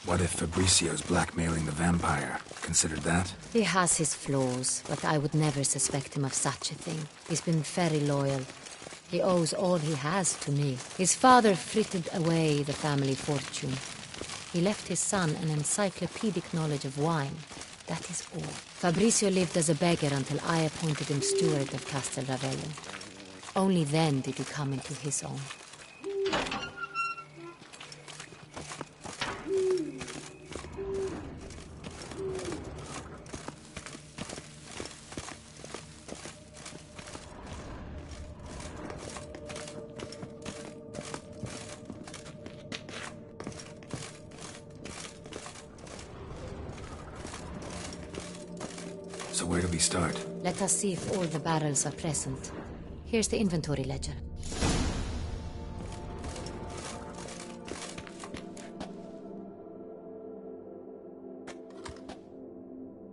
What if Fabricio's blackmailing the vampire? Considered that? He has his flaws, but I would never suspect him of such a thing. He's been very loyal. He owes all he has to me. His father frittered away the family fortune. He left his son an encyclopedic knowledge of wine. That is all. Fabricio lived as a beggar until I appointed him steward of Castel Ravello. Only then did he come into his own. So where do we start? Let us see if all the barrels are present. Here's the inventory ledger.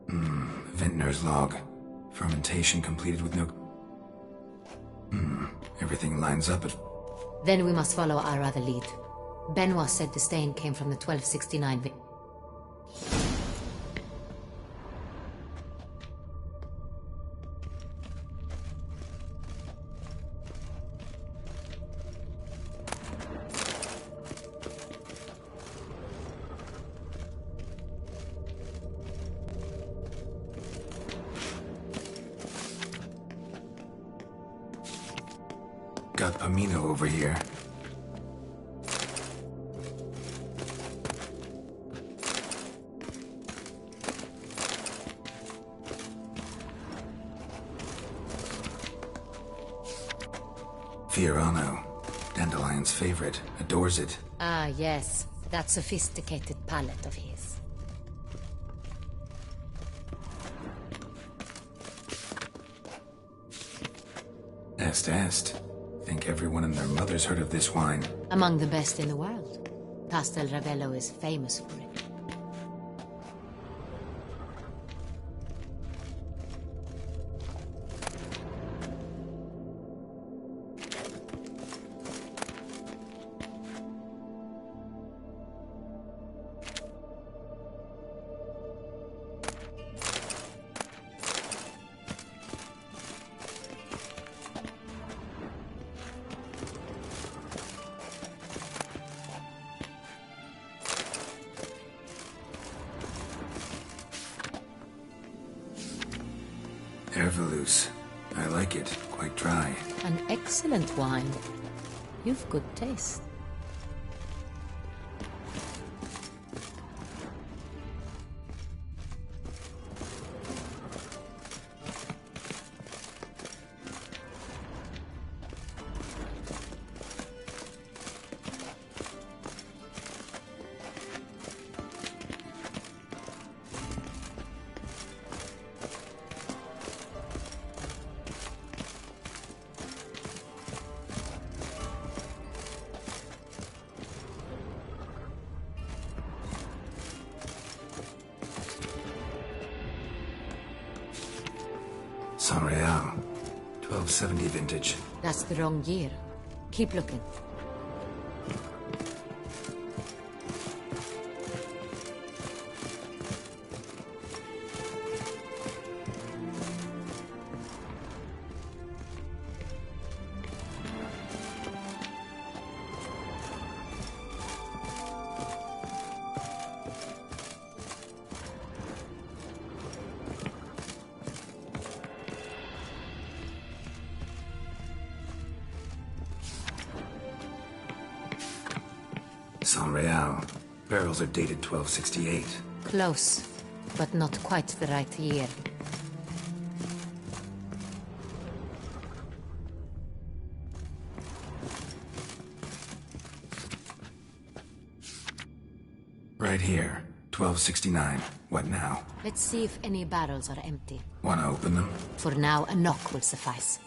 Vintner's log. Fermentation completed with no... Everything lines up at... Then we must follow our other lead. Benoit said the stain came from the 1269 Got Pamino over here. Fiorano, Dandelion's favorite, adores it. Ah, yes. That sophisticated palate of his. Est. Think everyone and their mother's heard of this wine. Among the best in the world. Castel Ravello is famous for it. Herveloos. I like it. Quite dry. An excellent wine. You've good taste. San Real. 1270 vintage. That's the wrong year. Keep looking. San Real. Barrels are dated 1268. Close, but not quite the right year. Right here. 1269. What now? Let's see if any barrels are empty. Wanna open them? For now, a knock will suffice.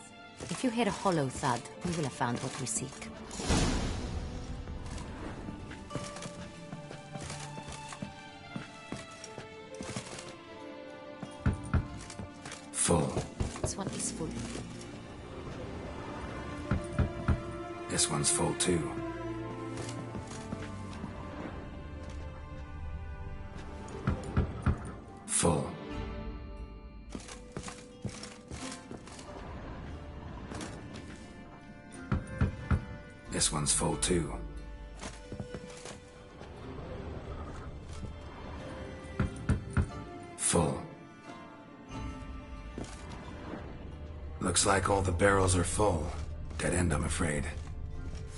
If you hear a hollow thud, we will have found what we seek. Full. This one is full. This one's full too. Full. This one's full too. Full. Looks like all the barrels are full. Dead end, I'm afraid.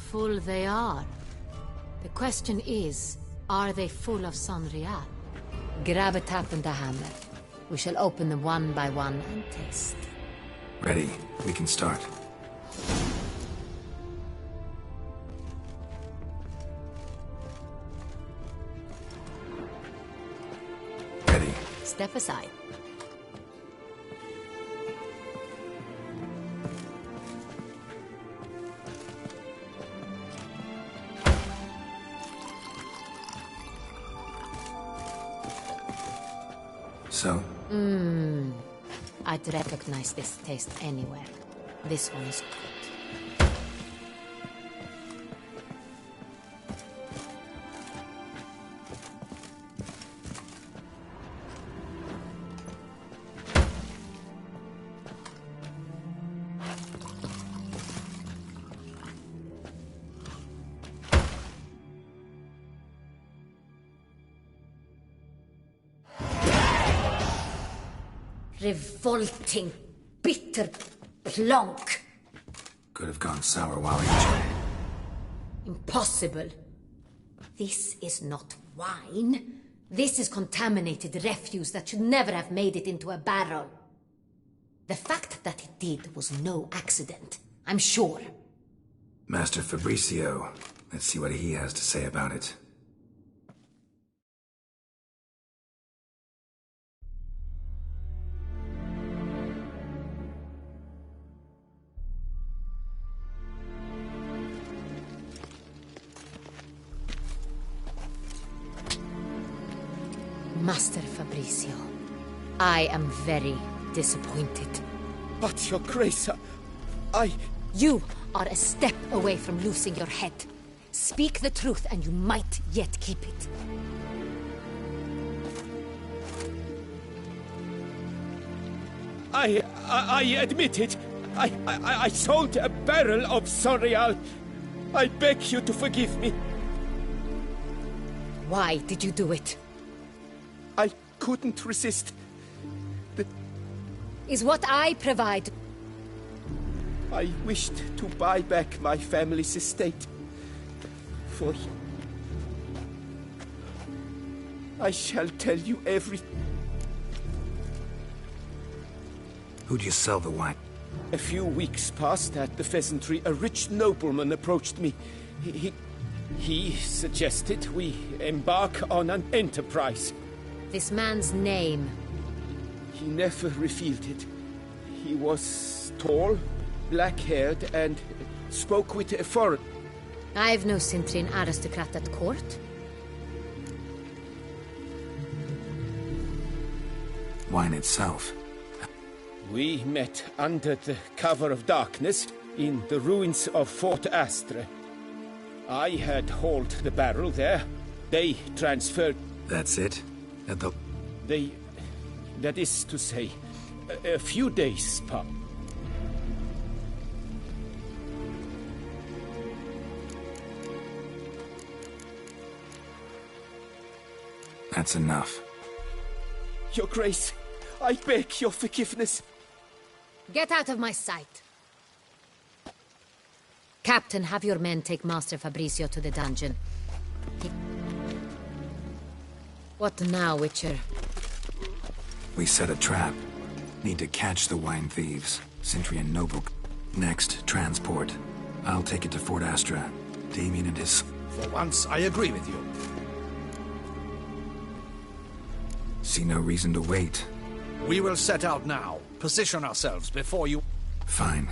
Full they are. The question is, are they full of Sanrial? Grab a tap and a hammer. We shall open them one by one and taste. Ready. We can start. Ready. Step aside. So? I'd recognize this taste anywhere. This one is good. Revolting, bitter plonk. Could have gone sour while aging. Impossible. This is not wine. This is contaminated refuse that should never have made it into a barrel. The fact that it did was no accident, I'm sure. Master Fabricio. Let's see what he has to say about it. Master Fabricio, I am very disappointed. But, Your Grace, I... You are a step away from losing your head. Speak the truth and you might yet keep it. I admit it. I sold a barrel of Sanrial. I beg you to forgive me. Why did you do it? I couldn't resist. Is what I provide. I wished to buy back my family's estate. For... I shall tell you everything. Who'd you sell the wine? A few weeks past at the pheasantry, a rich nobleman approached me. He suggested we embark on an enterprise. This man's name? He never revealed it. He was tall, black-haired, and spoke with a foreign... I've no Cintrian aristocrat at court. Wine itself. We met under the cover of darkness in the ruins of Fort Astre. I had hauled the barrel there. They transferred... That's it? That is to say, a few days passed. That's enough. Your Grace, I beg your forgiveness. Get out of my sight. Captain, have your men take Master Fabricio to the dungeon. What now, Witcher? We set a trap. Need to catch the wine thieves. Cintrian noble. Next, transport. I'll take it to Fort Astra. Damien and his... For once, I agree with you. See no reason to wait. We will set out now. Position ourselves before you... Fine.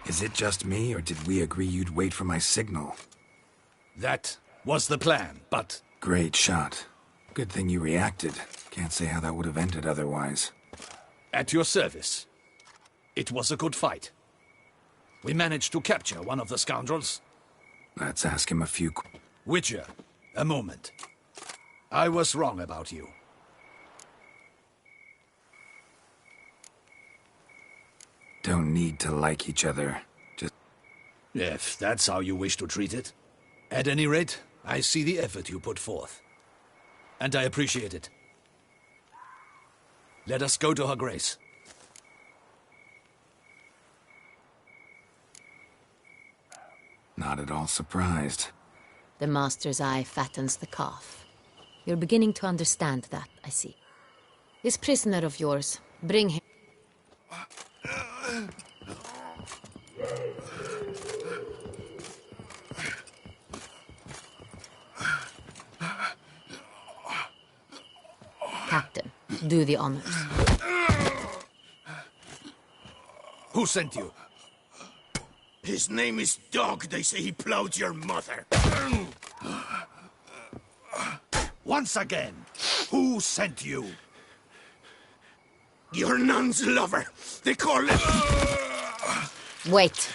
Is it just me, or did we agree you'd wait for my signal? That was the plan, but... Great shot. Good thing you reacted. Can't say how that would have ended otherwise. At your service. It was a good fight. We managed to capture one of the scoundrels. Let's ask him a few... Witcher, a moment. I was wrong about you. Don't need to like each other. Just... If that's how you wish to treat it. At any rate, I see the effort you put forth. And I appreciate it. Let us go to her grace. Not at all surprised. The master's eye fattens the calf. You're beginning to understand that, I see. This prisoner of yours, bring him... Captain, do the honors. Who sent you? His name is Dog. They say he plowed your mother. Once again, who sent you? Your nun's lover. They call him... Wait.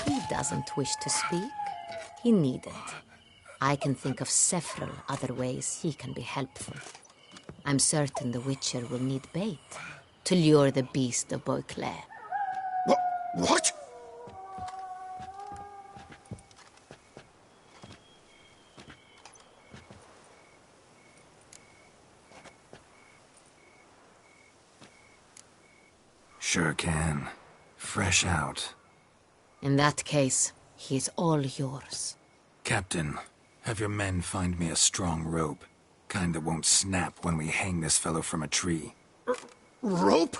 He doesn't wish to speak. He needn't. I can think of several other ways he can be helpful. I'm certain the Witcher will need bait to lure the beast of Beauclair. What? Sure can. Fresh out. In that case, he is all yours. Captain, have your men find me a strong rope. Kind that won't snap when we hang this fellow from a tree. Rope?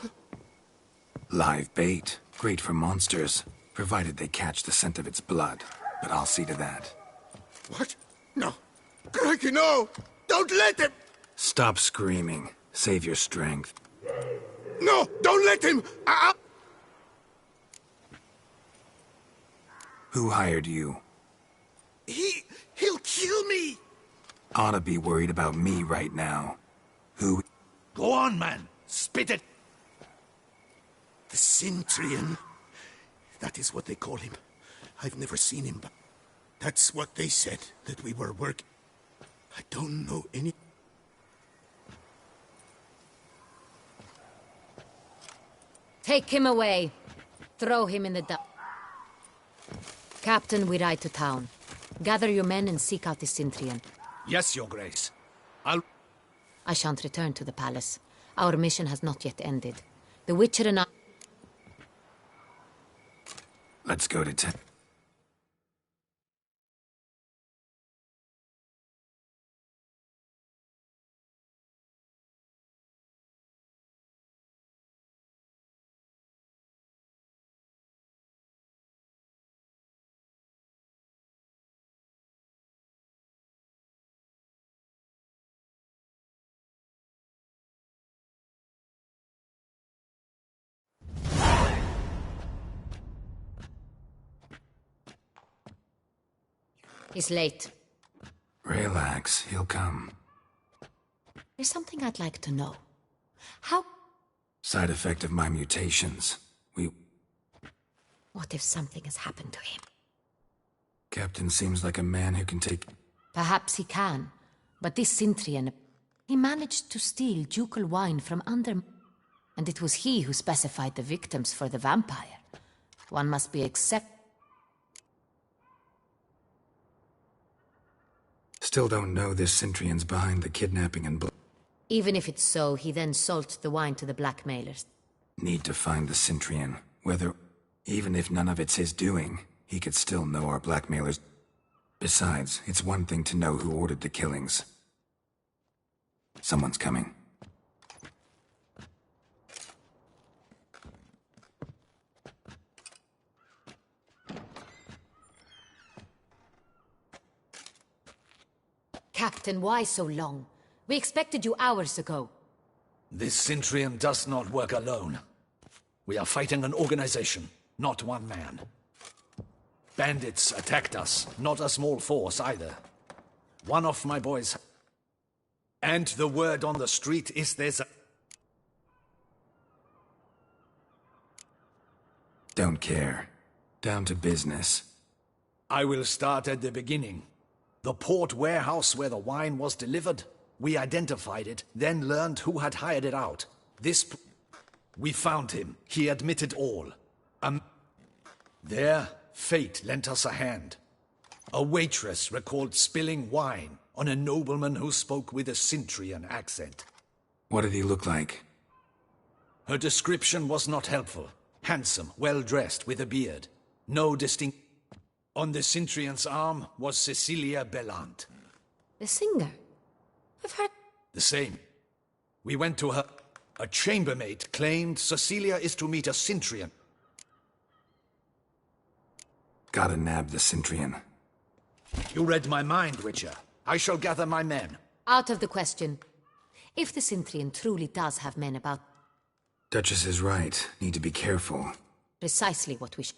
Live bait. Great for monsters, provided they catch the scent of its blood. But I'll see to that. What? No. Crikey, no! Don't let him! Stop screaming. Save your strength. No! Don't let him! Who hired you? He'll kill me! Ought to be worried about me right now. Who? Go on, man. Spit it. The Centurion. That is what they call him. I've never seen him, but that's what they said, that we were working. I don't know any... Take him away. Throw him in the Captain, we ride to town. Gather your men and seek out the Centurion. Yes, Your Grace. I shan't return to the palace. Our mission has not yet ended. The Witcher and I... Let's go to town. He's late. Relax, he'll come. There's something I'd like to know. How... Side effect of my mutations. What if something has happened to him? Captain seems like a man who can take... Perhaps he can. But this Centurion... He managed to steal ducal wine from under... And it was he who specified the victims for the vampire. One must be Still don't know this Centurion's behind the kidnapping and Even if it's so, he then sold the wine to the blackmailers. Need to find the Centurion. Whether... Even if none of it's his doing, he could still know our blackmailers. Besides, it's one thing to know who ordered the killings. Someone's coming. Captain, why so long? We expected you hours ago. This Centurion does not work alone. We are fighting an organization. Not one man. Bandits attacked us, not a small force either. One of my boys... And the word on the street is there's a... Don't care. Down to business. I will start at the beginning. The port warehouse where the wine was delivered. We identified it, then learned who had hired it out. We found him. He admitted all. There, fate lent us a hand. A waitress recalled spilling wine on a nobleman who spoke with a Cintrian accent. What did he look like? Her description was not helpful. Handsome, well-dressed, with a beard. No distinct... On the Cintrian's arm was Cecilia Bellant. The singer? I've heard... The same. We went to her. A chambermaid claimed Cecilia is to meet a Cintrian. Gotta nab the Cintrian. You read my mind, Witcher. I shall gather my men. Out of the question. If the Cintrian truly does have men about... Duchess is right. Need to be careful. Precisely what we should...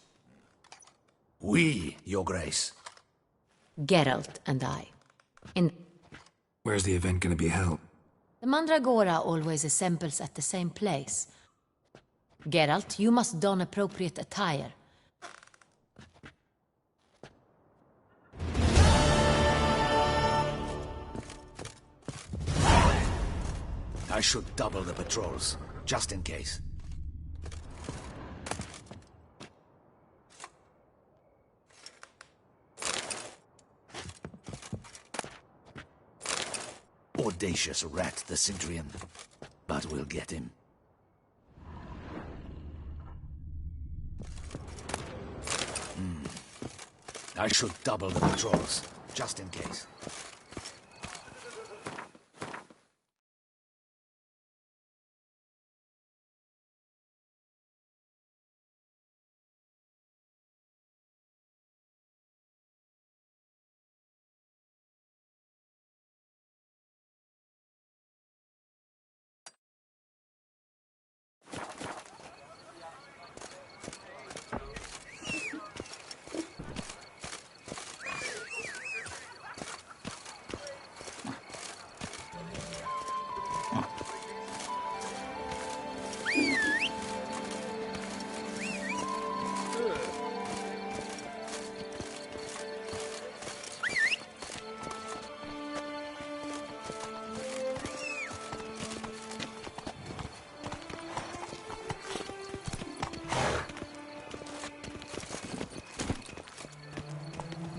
We, Your Grace. Geralt and I. In... Where's the event gonna be held? The Mandragora always assembles at the same place. Geralt, you must don appropriate attire. I should double the patrols, just in case. Audacious rat, the Cintrian. But we'll get him. I should double the patrols, just in case.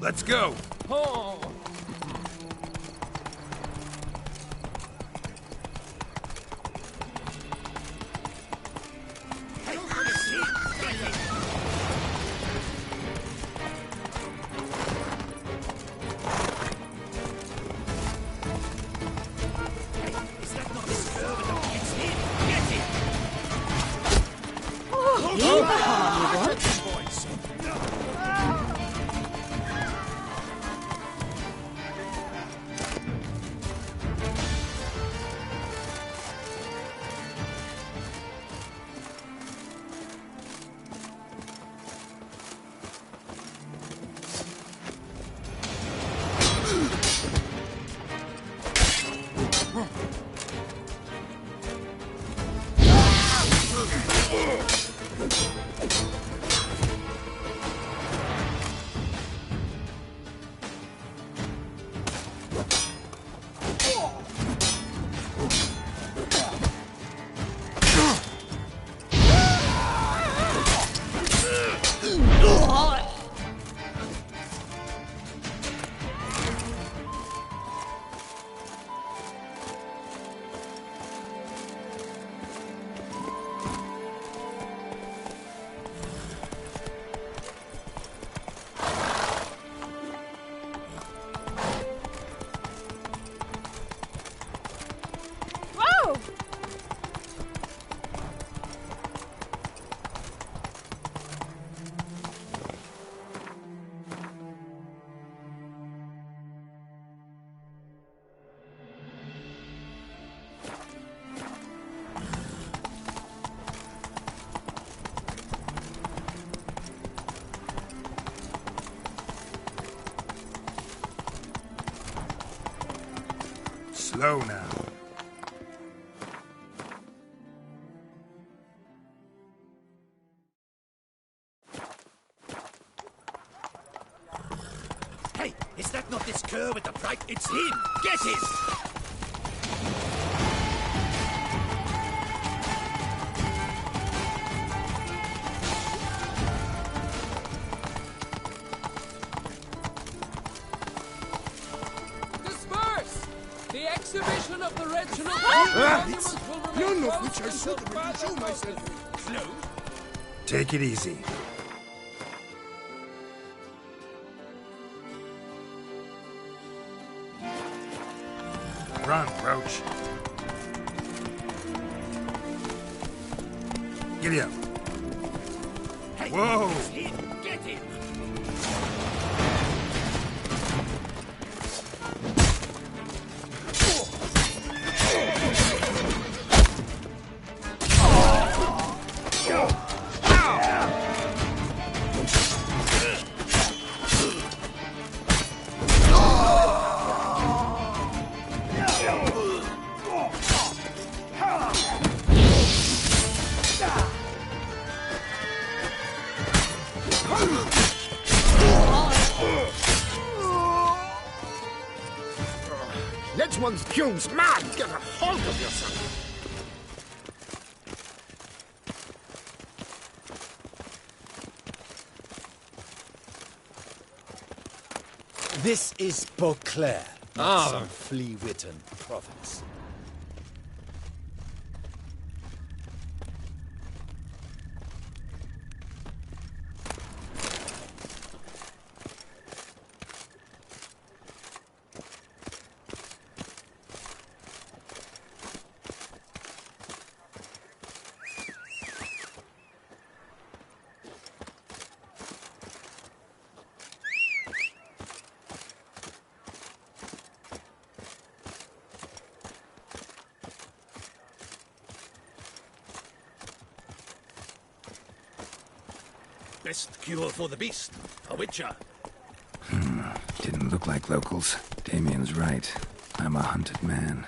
Let's go! Oh. Slow now. Hey, is that not this cur with the bright? It's him! Get him! Disperse! The exhibition of the regional monuments will remain None of closed which are until suitable to show further myself. notice. Take it easy. Run, Roach. Giddy up. Hey, Whoa! it's him! Get him! Let one's fumes mad! Get a hold of yourself! This is Beauclair, not some flea-witten province. Best cure for the beast, a witcher. Didn't look like locals. Damien's right. I'm a hunted man.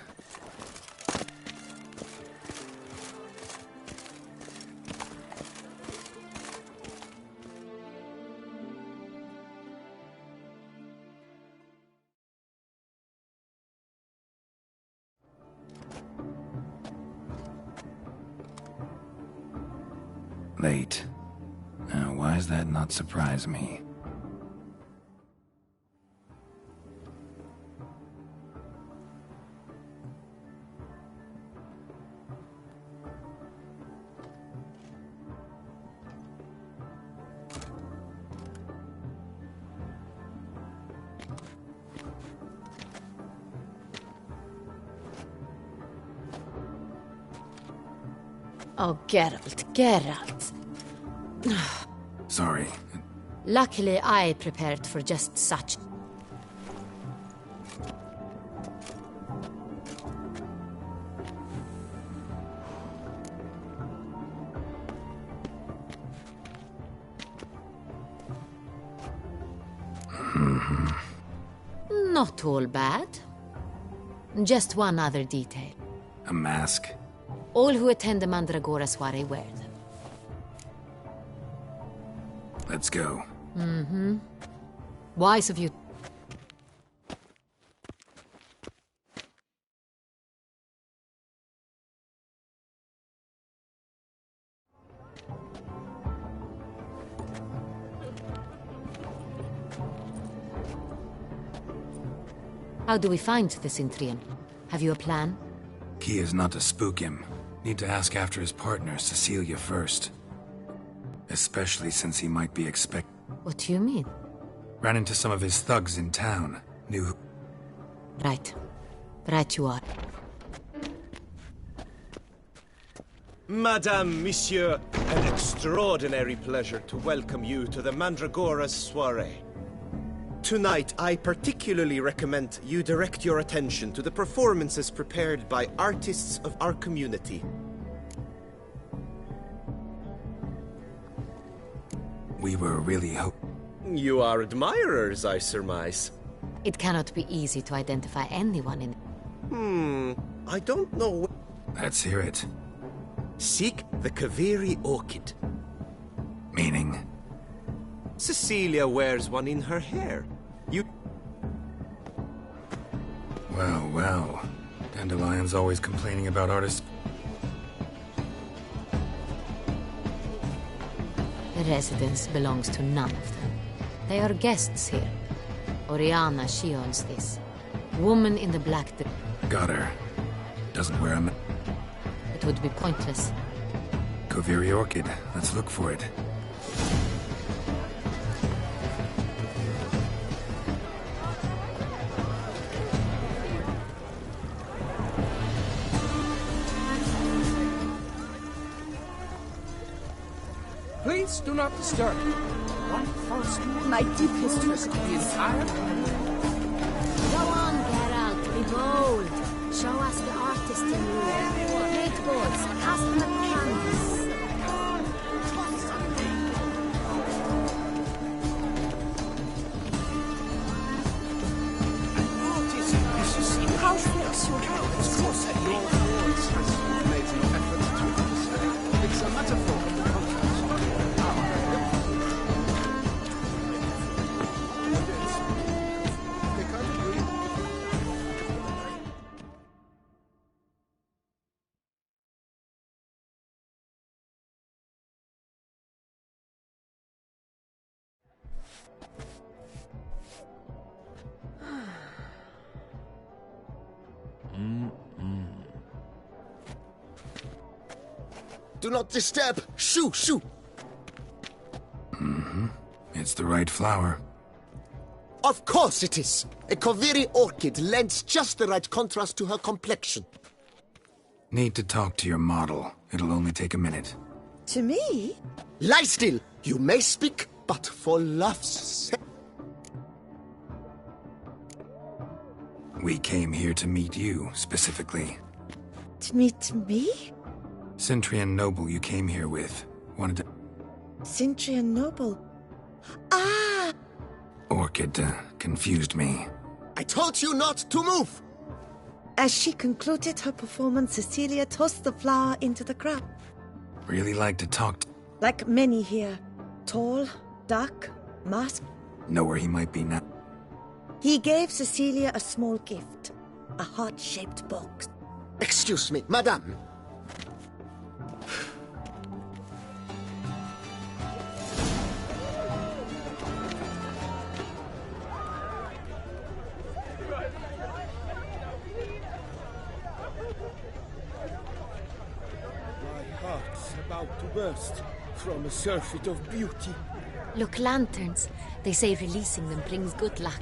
Late. Now, why does that not surprise me? Oh, Geralt. Sorry. Luckily, I prepared for just such. Not all bad. Just one other detail. A mask? All who attend the Mandragora soiree wear them. Let's go. Wise of you. How do we find the Cintrian? Have you a plan? Key is not to spook him. Need to ask after his partner, Cecilia, first. Especially since he might be What do you mean? Ran into some of his thugs in town. Knew... Right. Right you are. Madame, Monsieur, an extraordinary pleasure to welcome you to the Mandragora's soiree. Tonight, I particularly recommend you direct your attention to the performances prepared by artists of our community. We were really You are admirers, I surmise. It cannot be easy to identify anyone in... I don't know. Let's hear it. Seek the Kaviri orchid. Meaning? Cecilia wears one in her hair. You... Well, well. Dandelion's always complaining about artists. The residence belongs to none of them. They are guests here. Oriana, she owns this. Woman in the black... Got her. Doesn't wear a... It would be pointless. Kaviri orchid. Let's look for it. Please do not disturb. One false move. My deepest Risk the entire... Go on, Geralt, be bold. Show us the artist in you. Skateboards, cast the canvas. How fix your Of course, your voice has made an effort to understand. It's a metaphor of the contrast. They can't agree. Do not disturb! Shoo, shoo! It's the right flower. Of course it is! A Kaviri orchid lends just the right contrast to her complexion. Need to talk to your model. It'll only take a minute. To me? Lie still! You may speak, but for love's sake. We came here to meet you, specifically. To meet me? Cintrian noble you came here with. Wanted to... Cintrian noble. Ah! Orchid, confused me. I told you not to move! As she concluded her performance, Cecilia tossed the flower into the crowd. Really like to talk Like many here. Tall, dark, masked. Know where he might be now. He gave Cecilia a small gift. A heart-shaped box. Excuse me, madame. My heart's about to burst from a surfeit of beauty. Look, lanterns. They say releasing them brings good luck.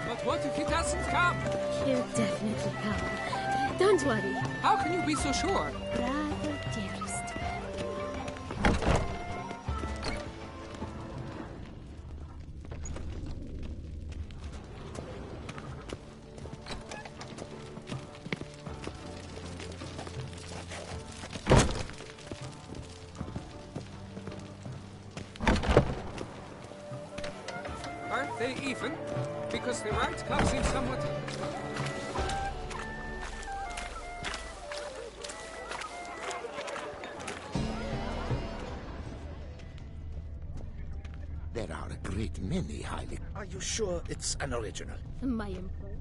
But what if he doesn't come? He'll definitely come. Don't worry. How can you be so sure? Brother dearest. Aren't they even? Because the right comes in somewhat... There are a great many highly... Are you sure it's an original? My emperor.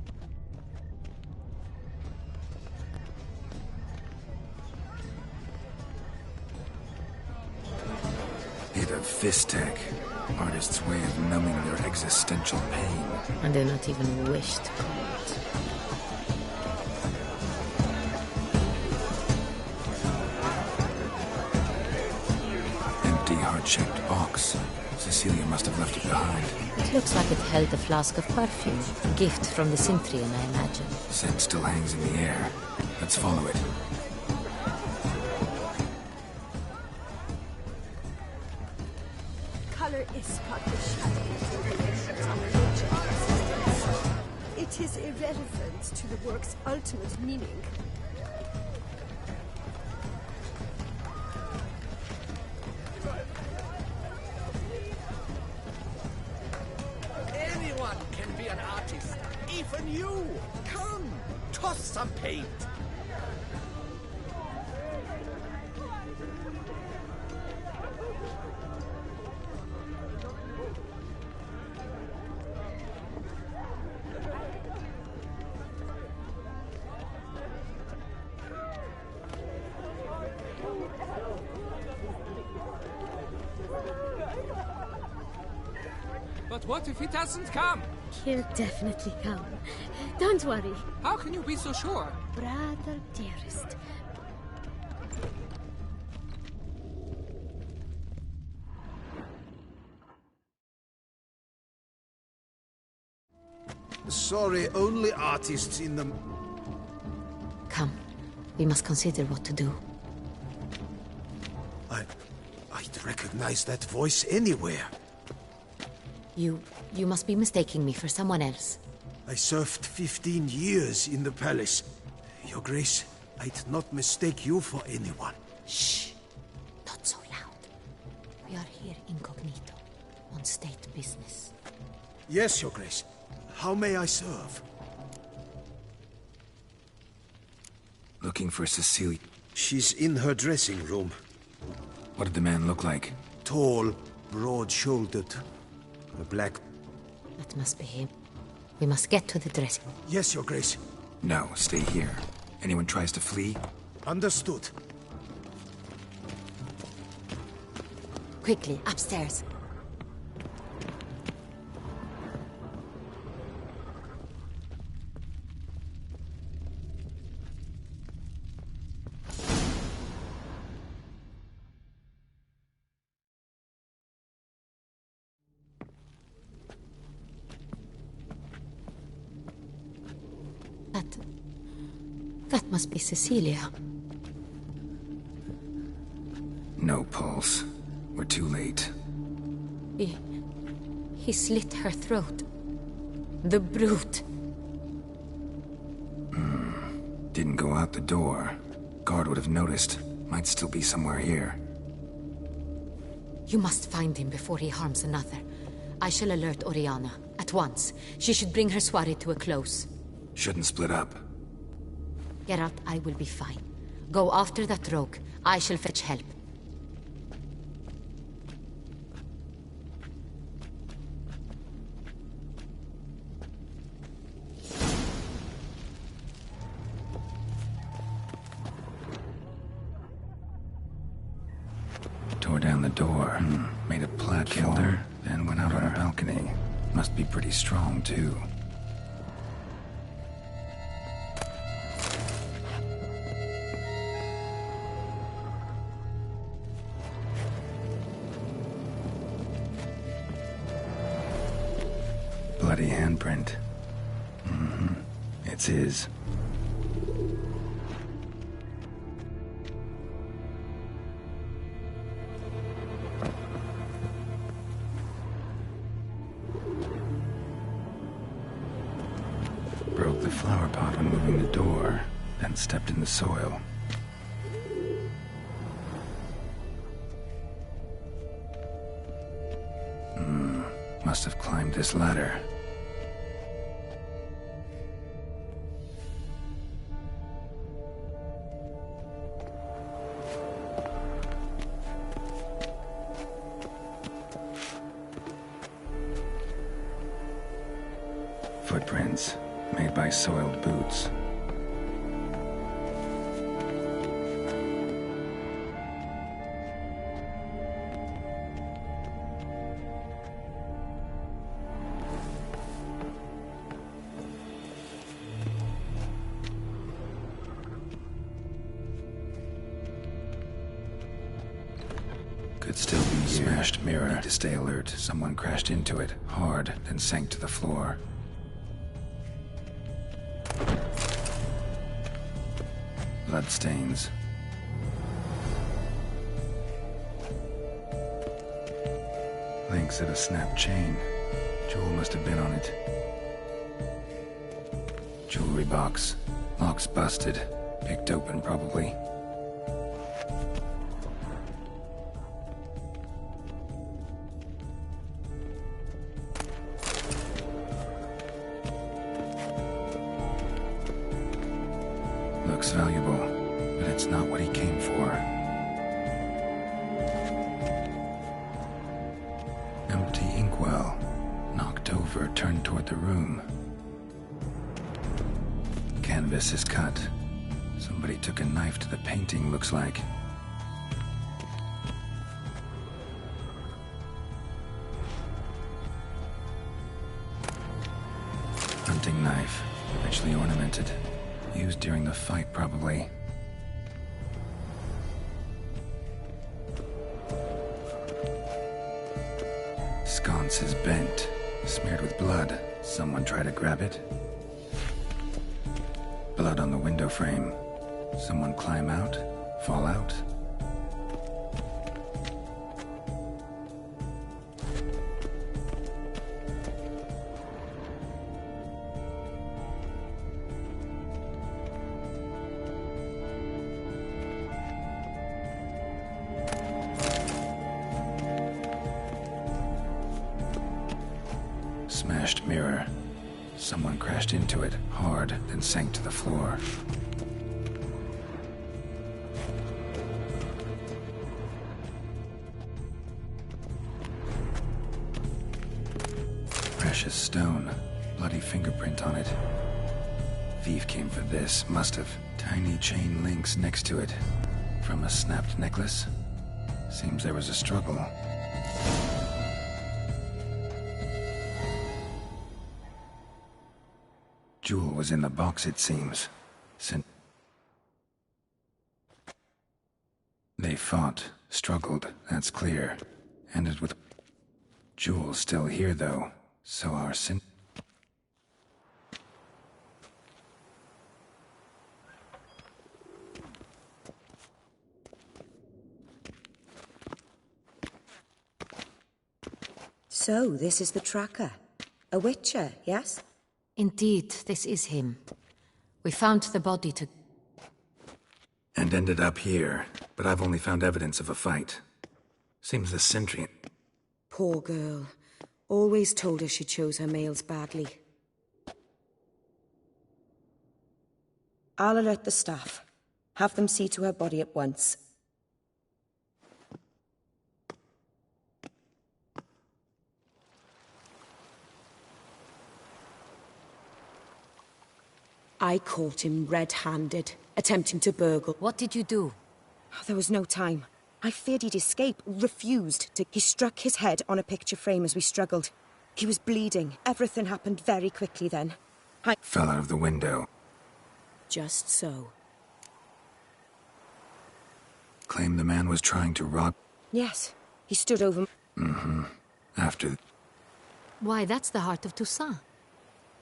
Hit of fist tech. Artist's way of numbing their existential pain. I do not even wish to call it. Empty, heart-shaped box. Cecilia must have left it behind. It looks like it held a flask of perfume. A gift from the Cintrian, I imagine. Scent still hangs in the air. Let's follow it. Color is but the shadow of existence. It is irrelevant to the work's ultimate meaning. Toss some paint! But what if he doesn't come? He'll definitely come. Don't worry. How can you be so sure? Brother dearest. Sorry, only artists in the... Come. We must consider what to do. I'd recognize that voice anywhere. You must be mistaking me for someone else. I served 15 years in the palace. Your Grace, I'd not mistake you for anyone. Shh! Not so loud. We are here incognito, on state business. Yes, Your Grace. How may I serve? Looking for Cecilia. She's in her dressing room. What did the man look like? Tall, broad-shouldered. A black... That must be him. We must get to the dressing. Yes, Your Grace. No, stay here. Anyone tries to flee? Understood. Quickly, upstairs. That must be Cecilia. No pulse. We're too late. He slit her throat. The brute. Didn't go out the door. Guard would have noticed. Might still be somewhere here. You must find him before he harms another. I shall alert Oriana. At once. She should bring her soirée to a close. Shouldn't split up. Geralt, I will be fine. Go after that rogue. I shall fetch help. Tore down the door. Made a platform. Killed her, then went out on her balcony. Must be pretty strong, too. Bloody handprint. It's his. Broke the flower pot when moving the door, then stepped in the soil. Must have climbed this ladder. Footprints made by soiled boots. Could still be here. Smashed mirror. Need to stay alert. Someone crashed into it hard, then sank to the floor. Bloodstains. Links of a snapped chain. Jewel must have been on it. Jewelry box. Lock's busted. Picked open, probably. Looks valuable, but it's not what he came for. Empty inkwell. Knocked over, turned toward the room. Canvas is cut. Somebody took a knife to the painting, looks like. Hunting knife. Richly ornamented. Used during the fight, probably. Sconce is bent. Smeared with blood. Someone try to grab it? Blood on the window frame. Someone climb out? Fall out? Smashed mirror. Someone crashed into it, hard, then sank to the floor. Precious stone. Bloody fingerprint on it. Thief came for this, must have. Tiny chain links next to it. From a snapped necklace? Seems there was a struggle. Jewel was in the box, it seems. They fought, struggled, that's clear. Ended with... Jewel's still here, though. So our So, this is the tracker. A witcher, yes? Indeed, this is him. We found the body to... And ended up here, but I've only found evidence of a fight. Seems the sentry... Poor girl. Always told her she chose her males badly. I'll alert the staff. Have them see to her body at once. I caught him red-handed, attempting to burgle. What did you do? There was no time. I feared he'd escape, refused to... He struck his head on a picture frame as we struggled. He was bleeding. Everything happened very quickly then. I... Fell out of the window. Just so. Claimed the man was trying to rob... Yes. He stood over... Mm-hmm. After... Why, that's the heart of Toussaint.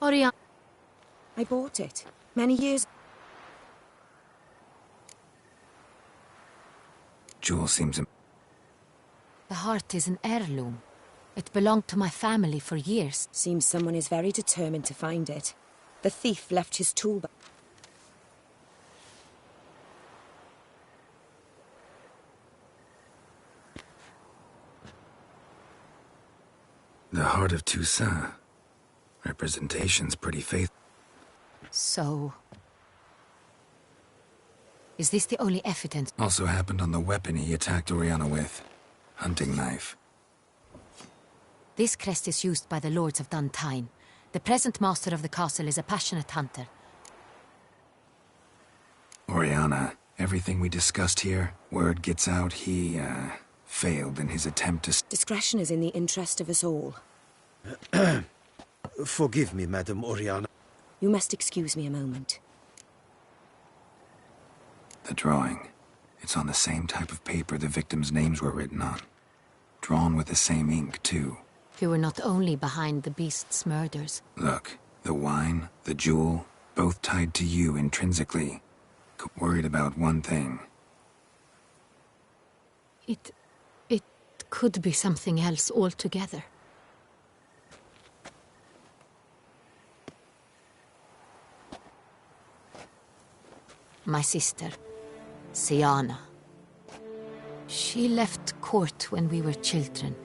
Oriana... I bought it. Many years... Jewel seems... The heart is an heirloom. It belonged to my family for years. Seems someone is very determined to find it. The thief left his tool... The heart of Toussaint. Representation's pretty faithful. So... Is this the only evidence? Also happened on the weapon he attacked Oriana with. Hunting knife. This crest is used by the lords of Duntine. The present master of the castle is a passionate hunter. Oriana, everything we discussed here, word gets out, he, failed in his attempt to... Discretion is in the interest of us all. Forgive me, Madam Oriana. You must excuse me a moment. The drawing. It's on the same type of paper the victims' names were written on. Drawn with the same ink, too. You were not only behind the beast's murders. Look, the wine, the jewel, both tied to you intrinsically. Worried about one thing. It could be something else altogether. My sister, Siana. She left court when we were children.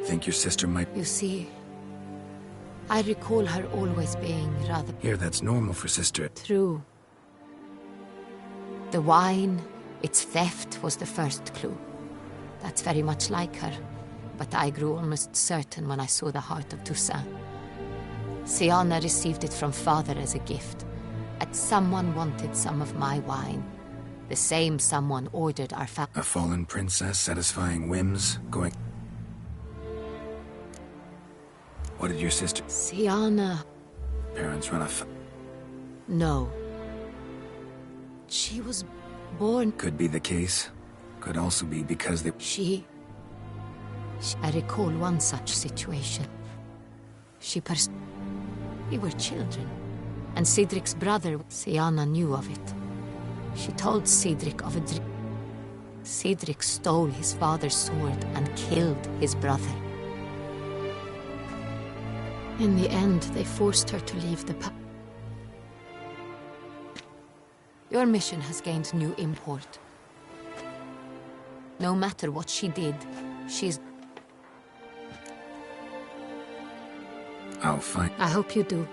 Think your sister might... You see, I recall her always being rather... Here, that's normal for Sister. True. The wine, its theft, was the first clue. That's very much like her. But I grew almost certain when I saw the heart of Toussaint. Siana received it from father as a gift. And someone wanted some of my wine. The same someone ordered our A fallen princess satisfying whims, going... What did your sister... Siana... Parents run a No. She was born... Could be the case. Could also be because they... I recall one such situation. We were children. And Cedric's brother, Siana, knew of it. She told Cedric of a dream. Cedric stole his father's sword and killed his brother. In the end, they forced her to leave the Your mission has gained new import. No matter what she did, she's... I'll find... I hope you do.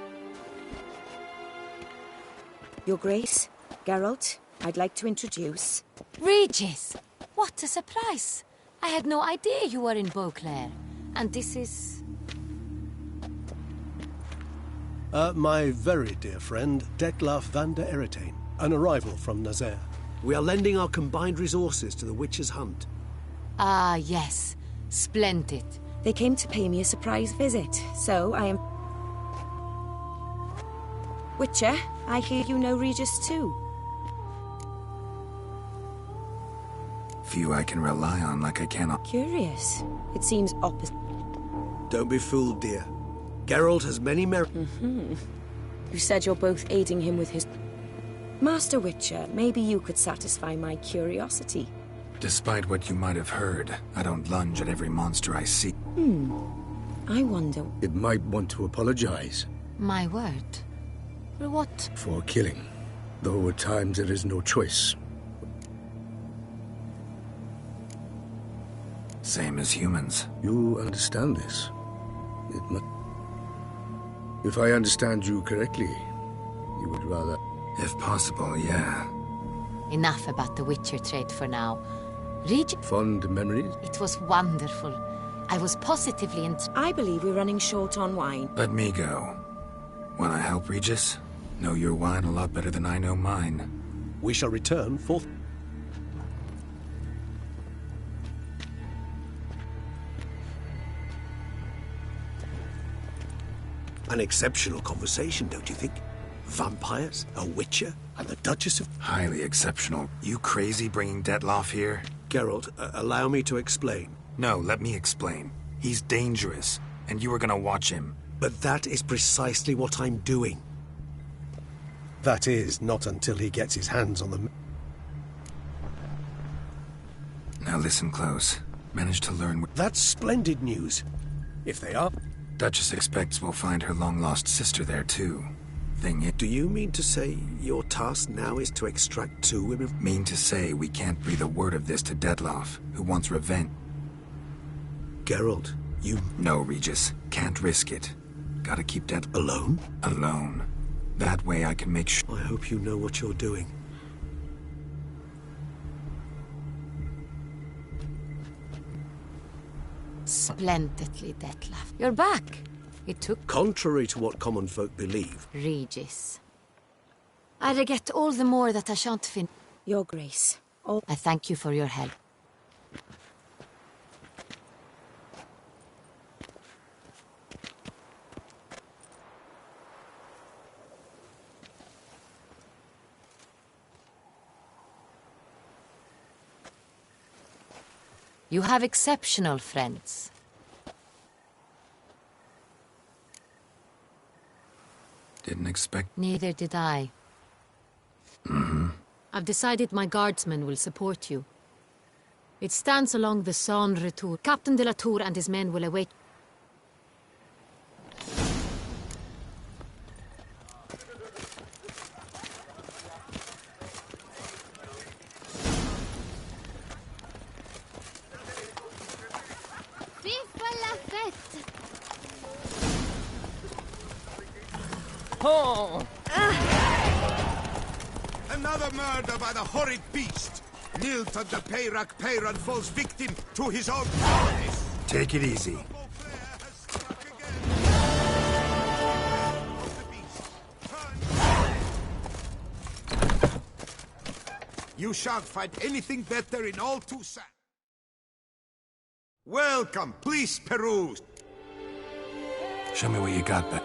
Your Grace, Geralt, I'd like to introduce... Regis! What a surprise! I had no idea you were in Beauclair. And this is... My very dear friend, Detlef van der Eretain, an arrival from Nazaire. We are lending our combined resources to the Witcher's hunt. Ah, yes. Splendid. They came to pay me a surprise visit, so I am... Witcher, I hear you know Regis too. Few I can rely on like I cannot. Curious. It seems opposite. Don't be fooled, dear. Geralt has many merits. You said you're both aiding him with his... Master Witcher, maybe you could satisfy my curiosity. Despite what you might have heard, I don't lunge at every monster I see. I wonder... It might want to apologize. My word. For what? For killing. Though at times there is no choice. Same as humans. You understand this. If I understand you correctly, you would rather... If possible, yeah. Enough about the Witcher trade for now. Regis... Fond memories? It was wonderful. I was positively... I believe we're running short on wine. Let me go. Wanna help, Regis? Know your wine a lot better than I know mine. We shall return forth. An exceptional conversation, don't you think? Vampires, a witcher, and the Duchess of... Highly exceptional. You crazy bringing Detlef here? Geralt, allow me to explain. No, let me explain. He's dangerous, and you were gonna watch him. But that is precisely what I'm doing. That is, not until he gets his hands on the... Now listen close. Managed to learn... That's splendid news. If they are... Duchess expects we'll find her long-lost sister there, too. Thing is... Do you mean to say your task now is to extract 2 women? Mean to say we can't breathe a word of this to Detlef, who wants revenge. Geralt, you... No, Regis. Can't risk it. Gotta keep Det... Alone? Alone. That way I can make sure... I hope you know what you're doing. Splendidly, Detlef. You're back. It took... Contrary to what common folk believe. Regis. I regret all the more that I shan't fin... Your Grace. I thank you for your help. You have exceptional friends. Didn't expect... Neither did I. I've decided my guardsmen will support you. It stands along the Saône Retour. Captain de la Tour and his men will await... Oh. Another murder by the horrid beast! Nilton the Peyrak Peyran falls victim to his own cowardice! Take it easy. You shan't find anything better in all Toussaint. Welcome, please peruse. Show me what you got back.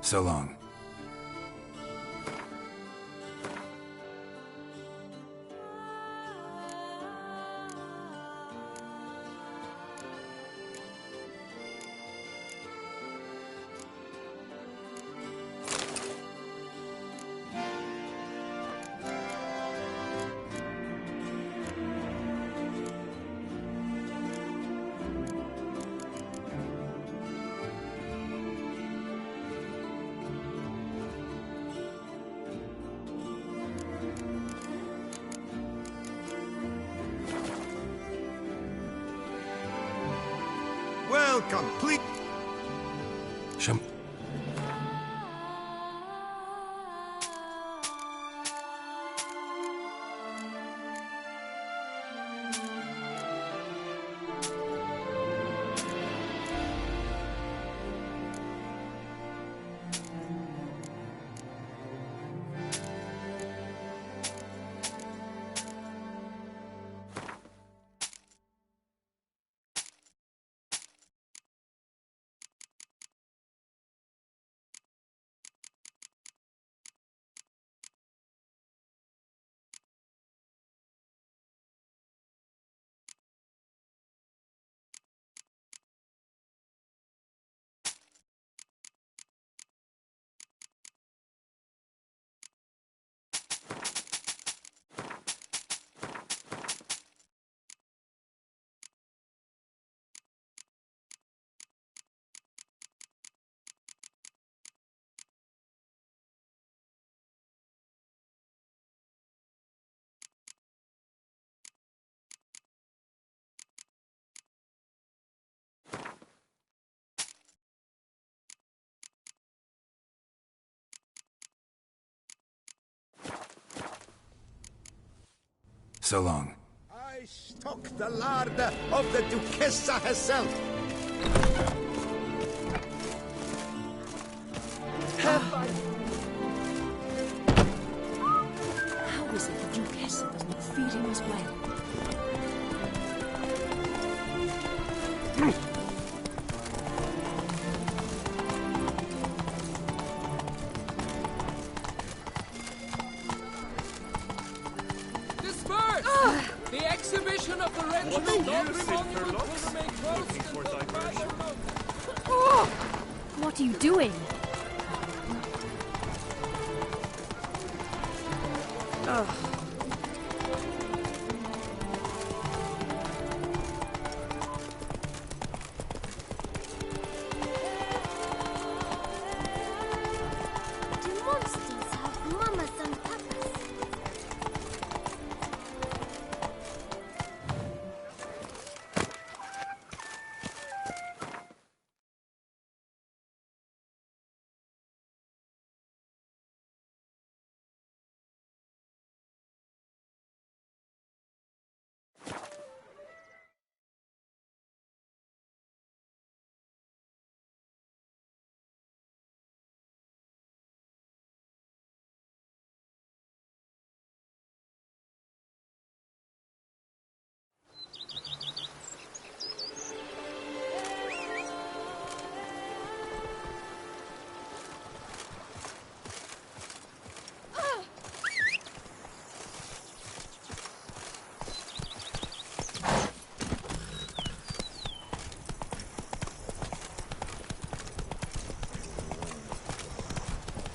So long. Welcome, please. Show me. So long. I stock the larder of the Duchessa herself. How is it the Duchessa does not feed him as well? The exhibition of the regiment will remain closed until further notice. What are you doing?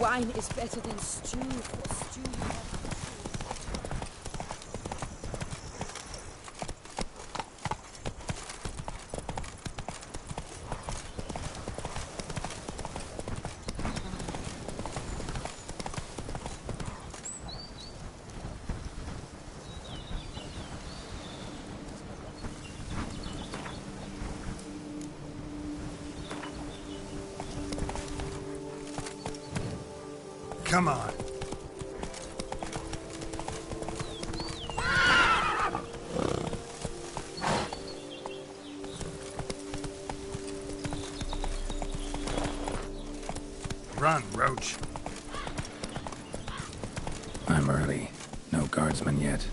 Wine is better than stew, for stew you have Come on. Run, Roach. I'm early. No guardsmen yet.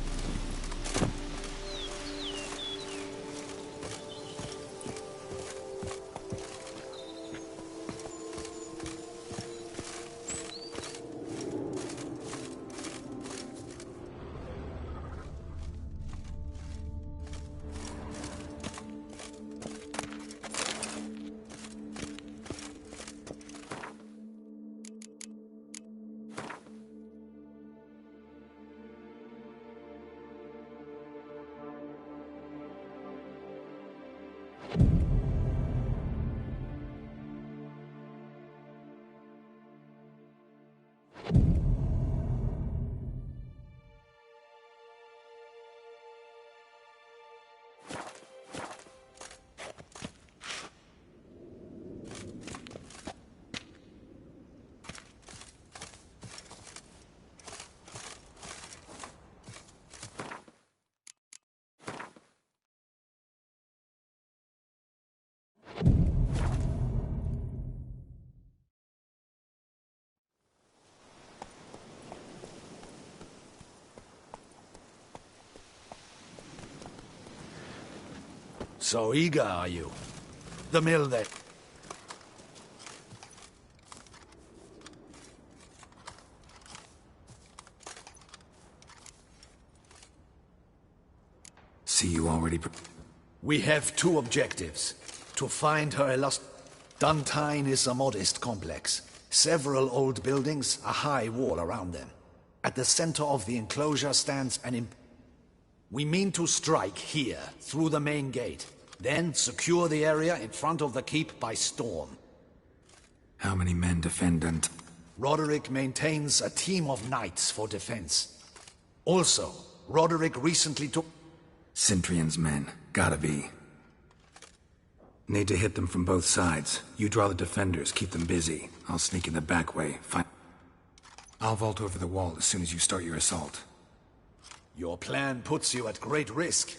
So eager, are you? The mill, then. See you already. We have two objectives. To find her Duntine is a modest complex. Several old buildings, a high wall around them. At the center of the enclosure stands an We mean to strike here, through the main gate. Then secure the area in front of the keep by storm. How many men defend Roderick maintains a team of knights for defense. Also, Roderick recently took... Cintrian's men. Gotta be. Need to hit them from both sides. You draw the defenders, keep them busy. I'll sneak in the back way. I'll vault over the wall as soon as you start your assault. Your plan puts you at great risk.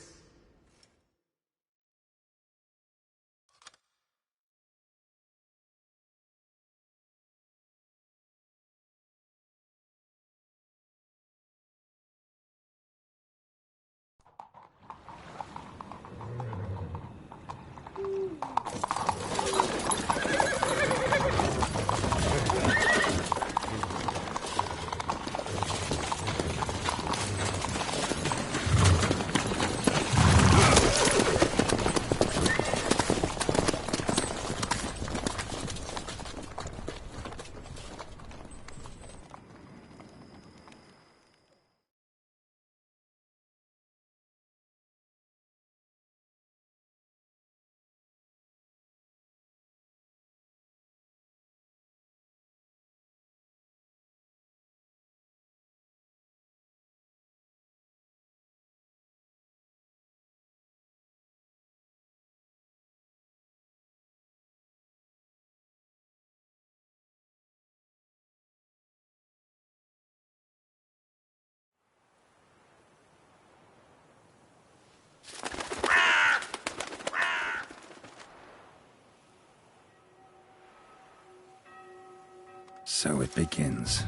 So it begins.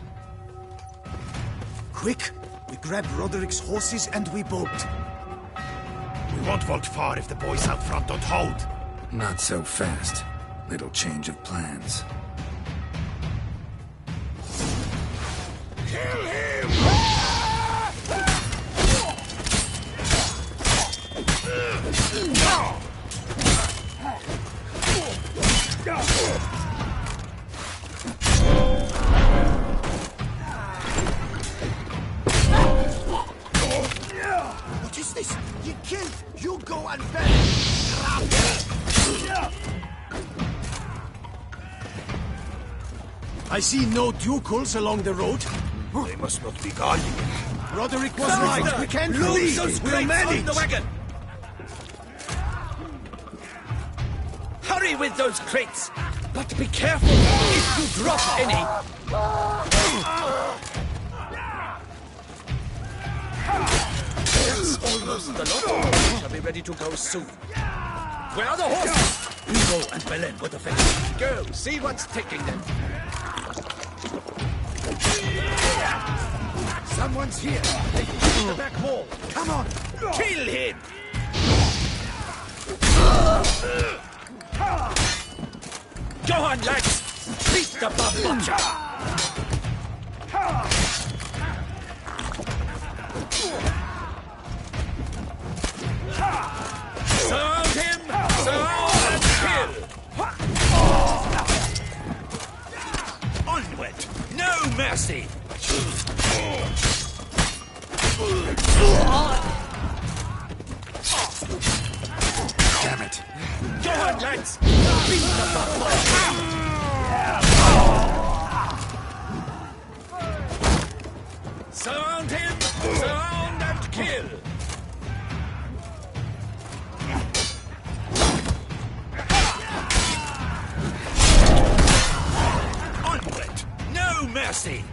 Quick! We grab Roderick's horses and we bolt. We won't vault far if the boys out front don't hold. Not so fast. Little change of plans. Kill him! is this? You killed! You go and bury! I see no ducals along the road. They must not be guarding it. Roderick was right. We can't Load those leave. We'll crates manage. on the wagon! Hurry with those crates! But be careful if you drop any! That's almost the lot. We shall be ready to go soon. Where are the horses? Hugo and Belen were the fetch. Go, see what's taking them. Someone's here. They hit the back wall. Come on. Kill him! Go on, lads! Beat the butcher! Surround him! Surround and kill! Onward! No mercy! Damn it. Go on, lads! Beat the butcher! Surround him! Surround and kill! Onward! No mercy!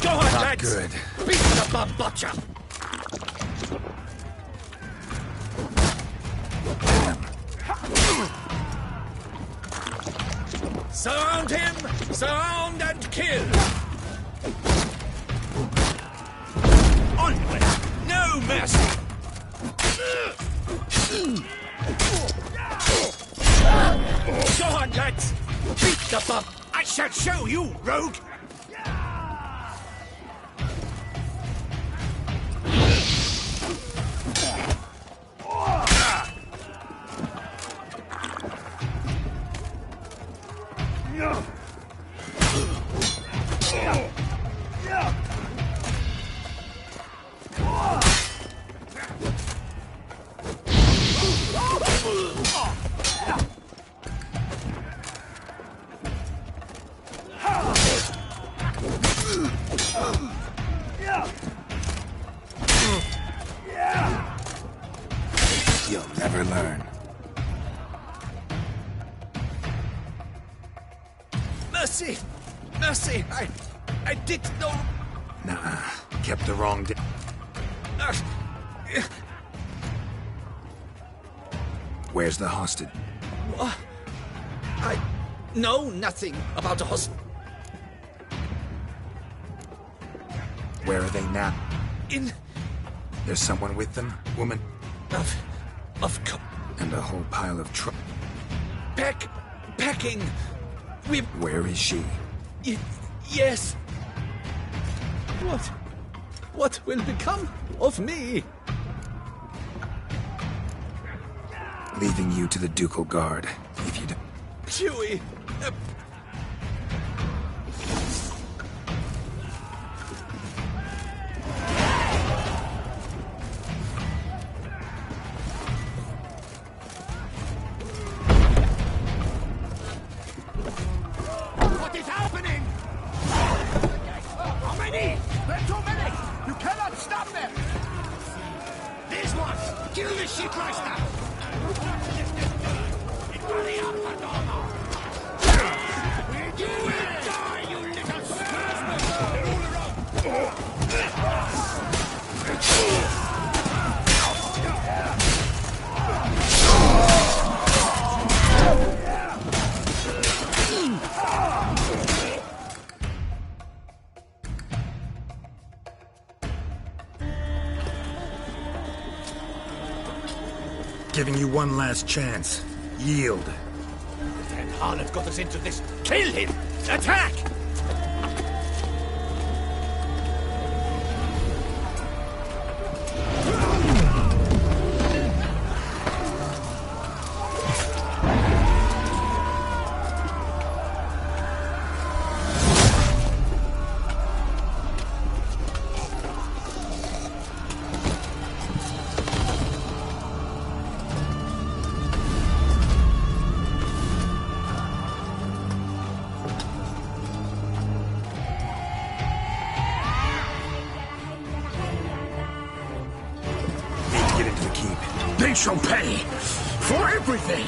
Go on, Not lads! good. Beat the butcher! Surround him! Surround and kill! Onward! No mercy! Go on, lads! Beat the bum! I shall show you, rogue! You'll never learn. Mercy! Mercy! I didn't know... Nah, kept the wrong Where's the hostage? What? I know nothing about a hospital. Where are they now? In... There's someone with them? Woman? Of course. And a whole pile of Packing. Where is she? Yes. What will become of me? Leaving you to the ducal guard, if you don't... Chewie. What is happening? How many? There are too many! You cannot stop them! These ones! Kill the shit right now! Hurry up, Madonna! You will die, you little Giving you one last chance. Yield. That harlot got us into this. Kill him! Attack! shall pay for everything!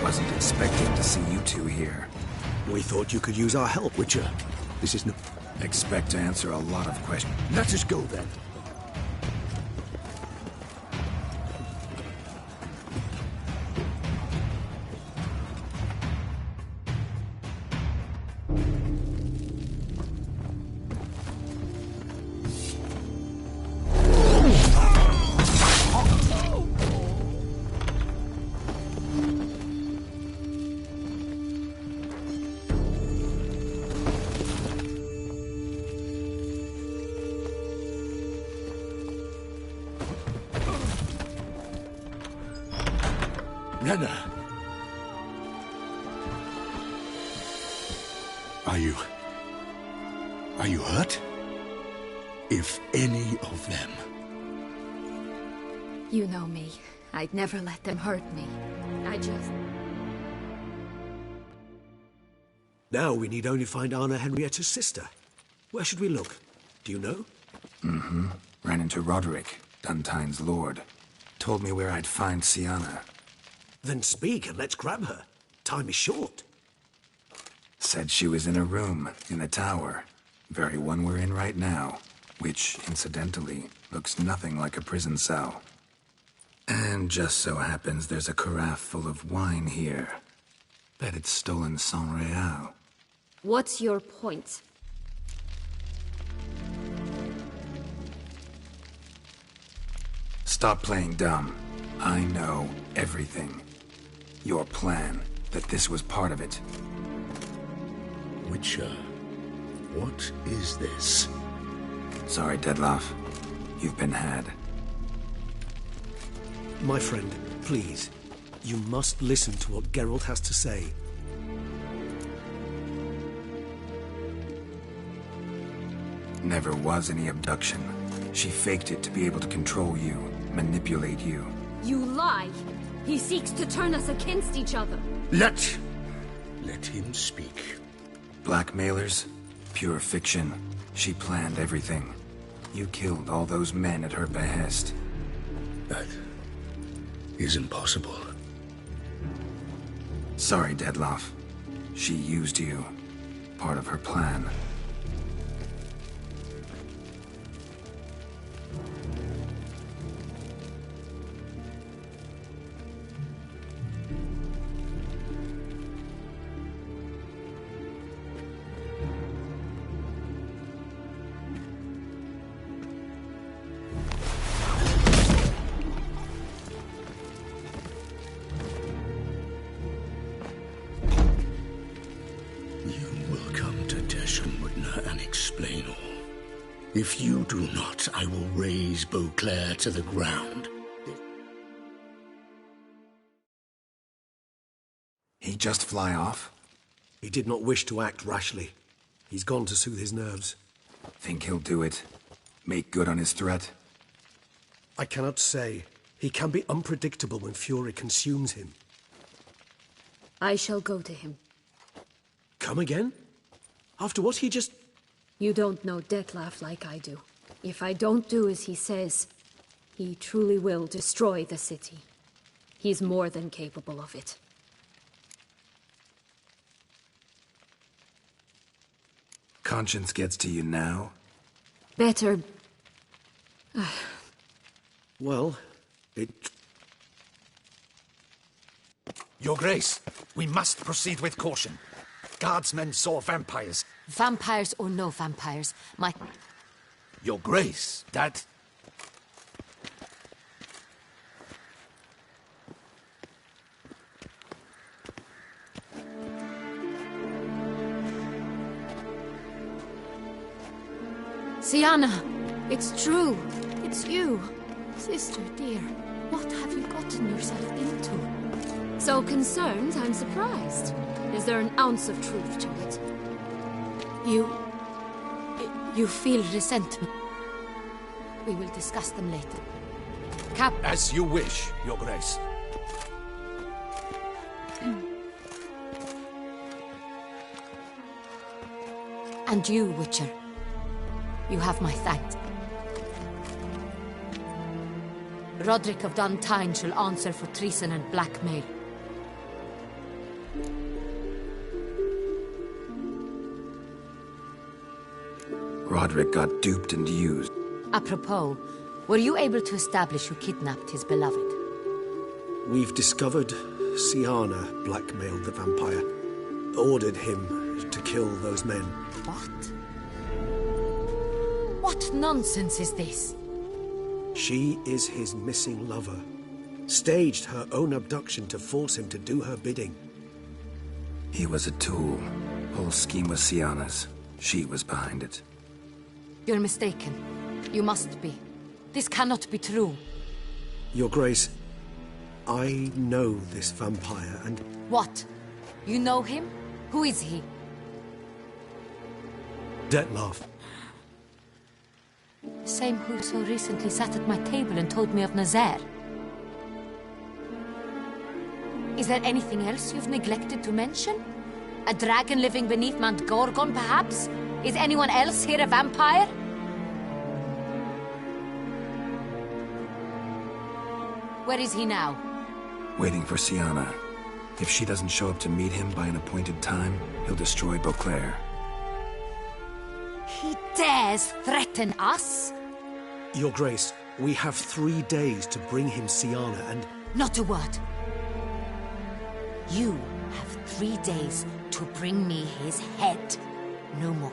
Wasn't expecting to see you two here. We thought you could use our help, Witcher. This is no... Expect to answer a lot of questions. Let us go, then. Renna! Are you hurt? If any of them... You know me. I'd never let them hurt me. I just... Now we need only find Anna Henrietta's sister. Where should we look? Do you know? Mm-hmm. Ran into Roderick, Duntine's lord. Told me where I'd find Sienna. Then speak and let's grab her. Time is short. Said she was in a room in the tower. Very one we're in right now. Which, incidentally, looks nothing like a prison cell. And just so happens there's a carafe full of wine here. Bet it's stolen Sans Real. What's your point? Stop playing dumb. I know everything. Your plan, that this was part of it. Witcher, what is this? Sorry, Dettlaff. You've been had. My friend, please. You must listen to what Geralt has to say. Never was any abduction. She faked it to be able to control you, manipulate you. You lie! He seeks to turn us against each other. Let him speak. Blackmailers? Pure fiction. She planned everything. You killed all those men at her behest. That is impossible. Sorry, Dettlaff. She used you. Part of her plan. If you do not, I will raze Beauclair to the ground. He just fly off? He did not wish to act rashly. He's gone to soothe his nerves. Think he'll do it? Make good on his threat? I cannot say. He can be unpredictable when fury consumes him. I shall go to him. Come again? After what he just... You don't know Dettlaff like I do. If I don't do as he says, he truly will destroy the city. He's more than capable of it. Conscience gets to you now? Better... Well, it... Your Grace, we must proceed with caution. Guardsmen saw vampires. Vampires or no vampires, Your Grace, that... Sienna! It's true! It's you! Sister dear, what have you gotten yourself into? So concerned, I'm surprised. Is there an ounce of truth to it? You feel resentment. We will discuss them later. As you wish, Your Grace. And you, Witcher. You have my thanks. Roderick of Duntine shall answer for treason and blackmail. Roderick got duped and used. Apropos, were you able to establish who kidnapped his beloved? We've discovered Sienna blackmailed the vampire. Ordered him to kill those men. What? What nonsense is this? She is his missing lover. Staged her own abduction to force him to do her bidding. He was a tool. Whole scheme was Sienna's. She was behind it. You're mistaken. You must be. This cannot be true. Your Grace, I know this vampire and... What? You know him? Who is he? Detlef. The same who so recently sat at my table and told me of Nazaire. Is there anything else you've neglected to mention? A dragon living beneath Mount Gorgon, perhaps? Is anyone else here a vampire? Where is he now? Waiting for Sienna. If she doesn't show up to meet him by an appointed time, he'll destroy Beauclair. He dares threaten us? Your Grace, we have 3 days to bring him Sienna and... Not a word. You have 3 days to bring me his head. No more.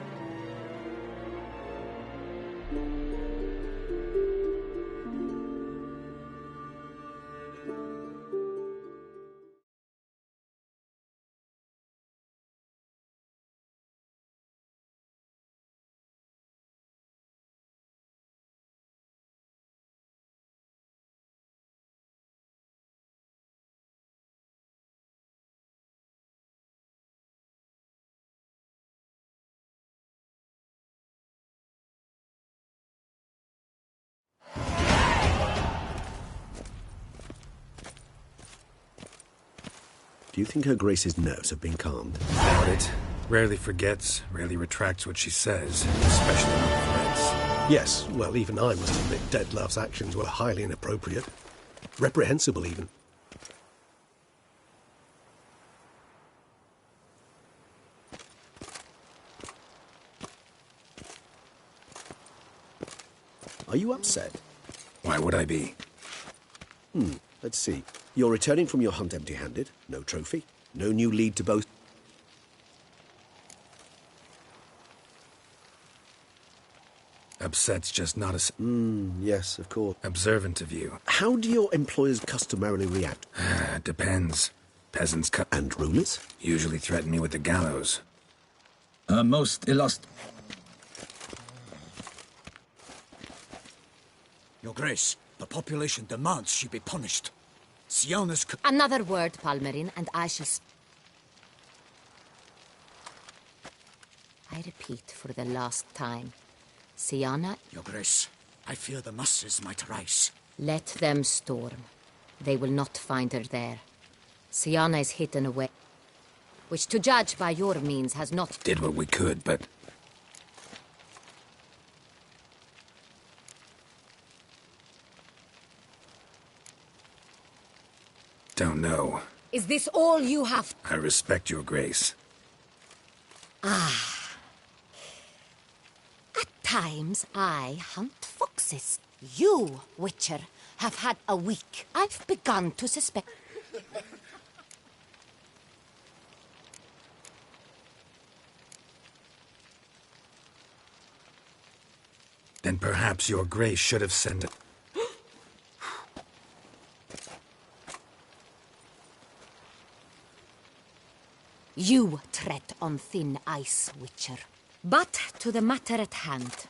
Do you think Her Grace's nerves have been calmed? Doubt it. Rarely forgets, rarely retracts what she says, especially on threats. Yes, well, even I must admit Detlef's actions were highly inappropriate. Reprehensible, even. Are you upset? Why would I be? Let's see. You're returning from your hunt empty-handed. No trophy. No new lead to boast. Upset's just not as... Yes, of course. observant of you. How do your employers customarily react? Depends. Peasants cut... And rulers? Usually threaten me with the gallows. Most illustrious... Your Grace, the population demands she be punished. Sienna's... Another word, Palmerin, and I shall... I repeat for the last time. Sienna... Your Grace, I fear the masses might rise. Let them storm. They will not find her there. Sienna is hidden away, which, to judge by your means, has not... Did what we could, but... Don't know. Is this all you have? I respect your grace. Ah. At times, I hunt foxes. You, Witcher, have had a week. I've begun to suspect... Then perhaps your grace should have sent it. You tread on thin ice, Witcher. But to the matter at hand.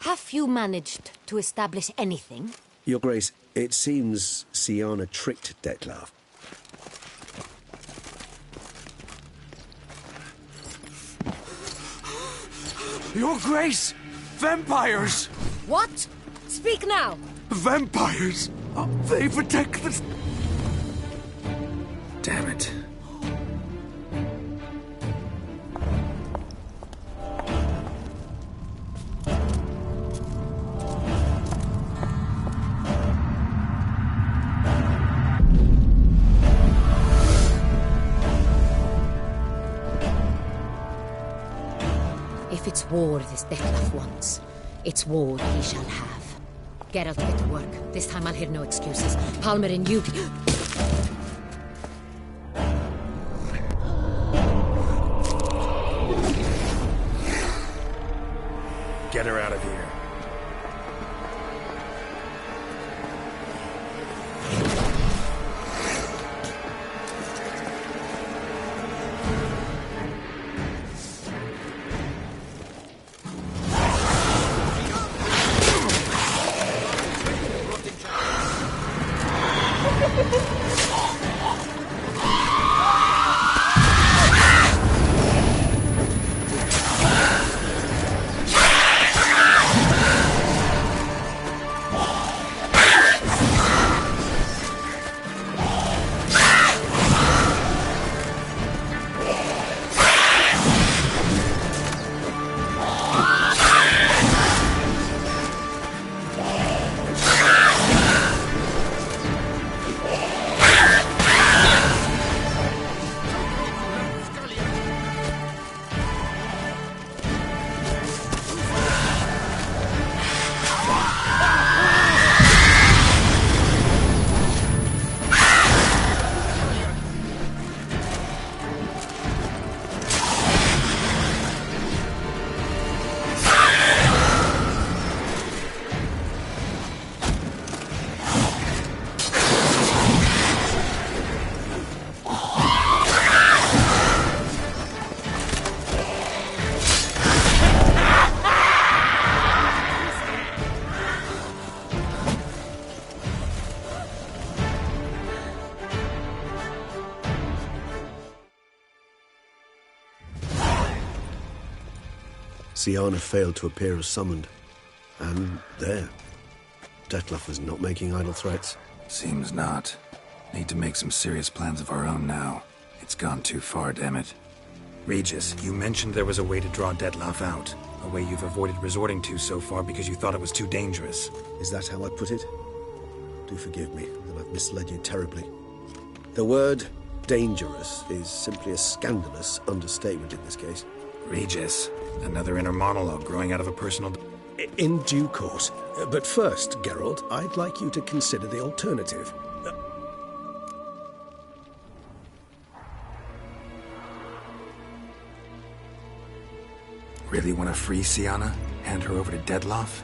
Have you managed to establish anything? Your Grace, it seems Siana tricked Detlaf. Your Grace! Vampires! What? Speak now! Vampires! They protect the... Damn it. If it's war this Detlef wants, it's war he shall have. Geralt, get to work. This time I'll hear no excuses. Palmer and you... Get her out of here. Siana failed to appear as summoned. And there. Detlef was not making idle threats. Seems not. Need to make some serious plans of our own now. It's gone too far, damn it. Regis, you mentioned there was a way to draw Detlef out. A way you've avoided resorting to so far because you thought it was too dangerous. Is that how I put it? Do forgive me that I've misled you terribly. The word dangerous is simply a scandalous understatement in this case. Regis, another inner monologue growing out of a personal... In due course. But first, Geralt, I'd like you to consider the alternative. Really want to free Siana? Hand her over to Detlef?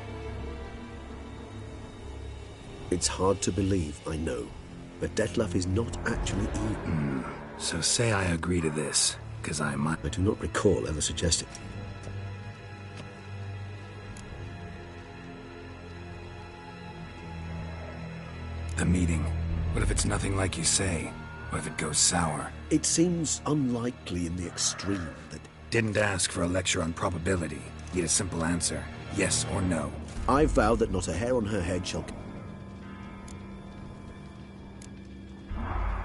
It's hard to believe, I know. But Detlef is not actually evil. So say I agree to this, because I might... I do not recall ever suggesting... The meeting. What if it's nothing like you say? What if it goes sour? It seems unlikely in the extreme that... Didn't ask for a lecture on probability. Need a simple answer. Yes or no. I vow that not a hair on her head shall...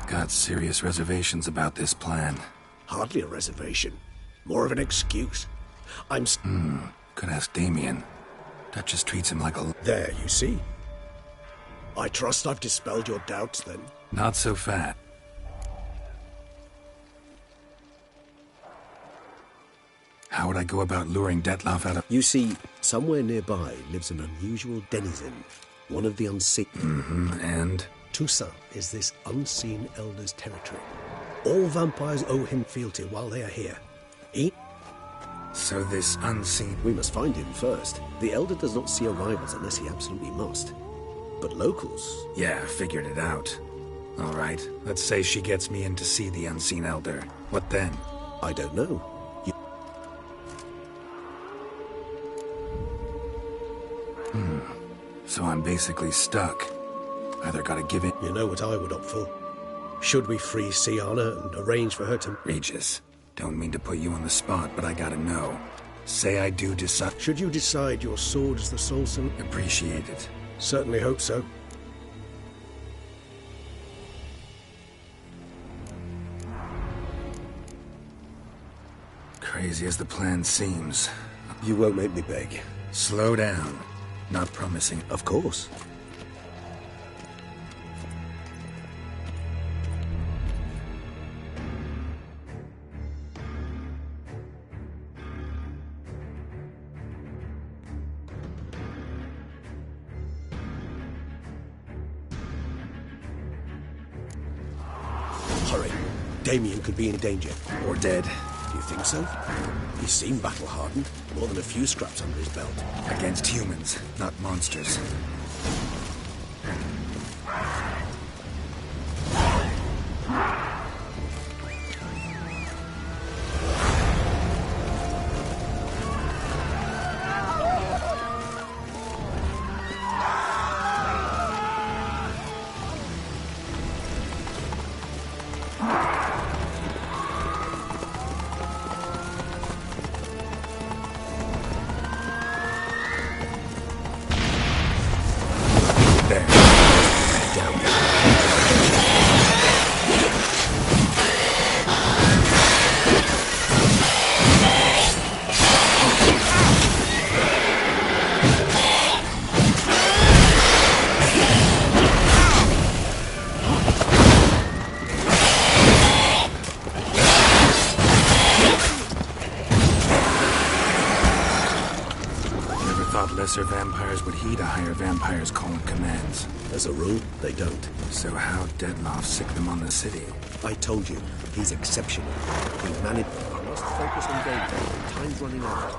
Got serious reservations about this plan. Hardly a reservation. More of an excuse. I'm... Could ask Damien. Duchess treats him like a... There, you see. I trust I've dispelled your doubts, then. Not so fat. How would I go about luring Detlef out of... You see, somewhere nearby lives an unusual denizen. One of the unseen. And? Toussaint is this unseen elder's territory. All vampires owe him fealty while they are here. So this unseen... We must find him first. The elder does not see arrivals unless he absolutely must. But locals... Yeah, figured it out. All right, let's say she gets me in to see the unseen elder. What then? I don't know. So I'm basically stuck. Either gotta give it... You know what I would opt for? Should we free Siana and arrange for her to... Regis, don't mean to put you on the spot, but I gotta know. Say I do decide... Should you decide your sword is the soul solution? Appreciate it. Certainly hope so. Crazy as the plan seems. You won't make me beg. Slow down. Not promising. Of course. Hurry. Damien could be in danger. Or dead. Do you think so? He seemed battle-hardened. More than a few scraps under his belt. Against humans, not monsters. Lesser vampires would heed a higher vampire's call and commands. As a rule, they don't. So how Detloff sick them on the city? I told you, he's exceptional. He managed... I must focus on gameplay. Time's running out.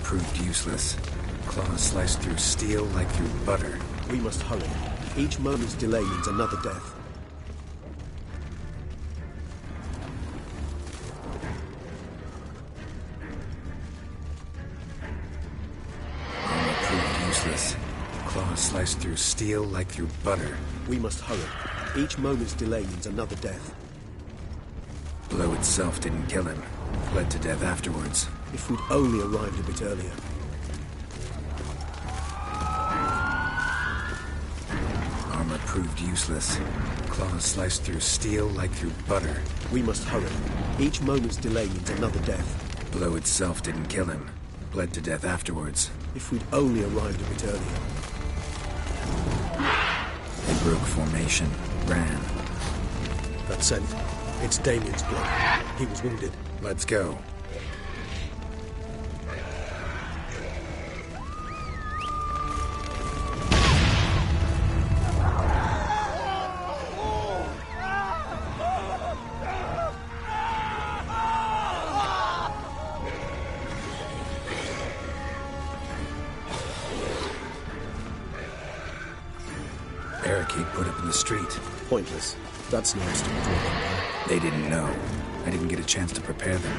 Proved useless. Claws sliced through steel like through butter. We must hurry. Each moment's delay means another death. Armor proved useless. Claws sliced through steel like through butter. We must hurry. Each moment's delay means another death. Blow itself didn't kill him. Bled to death afterwards. If we'd only arrived a bit earlier. Armor proved useless. Claws sliced through steel like through butter. We must hurry. Each moment's delay means another death. Blow itself didn't kill him. Bled to death afterwards. If we'd only arrived a bit earlier. They broke formation. ran. That scent. It's Damien's blood. He was wounded. Let's go. Barricade put up in the street. Pointless. That's no obstacle to a vampire. They didn't know. I didn't get a chance to prepare them.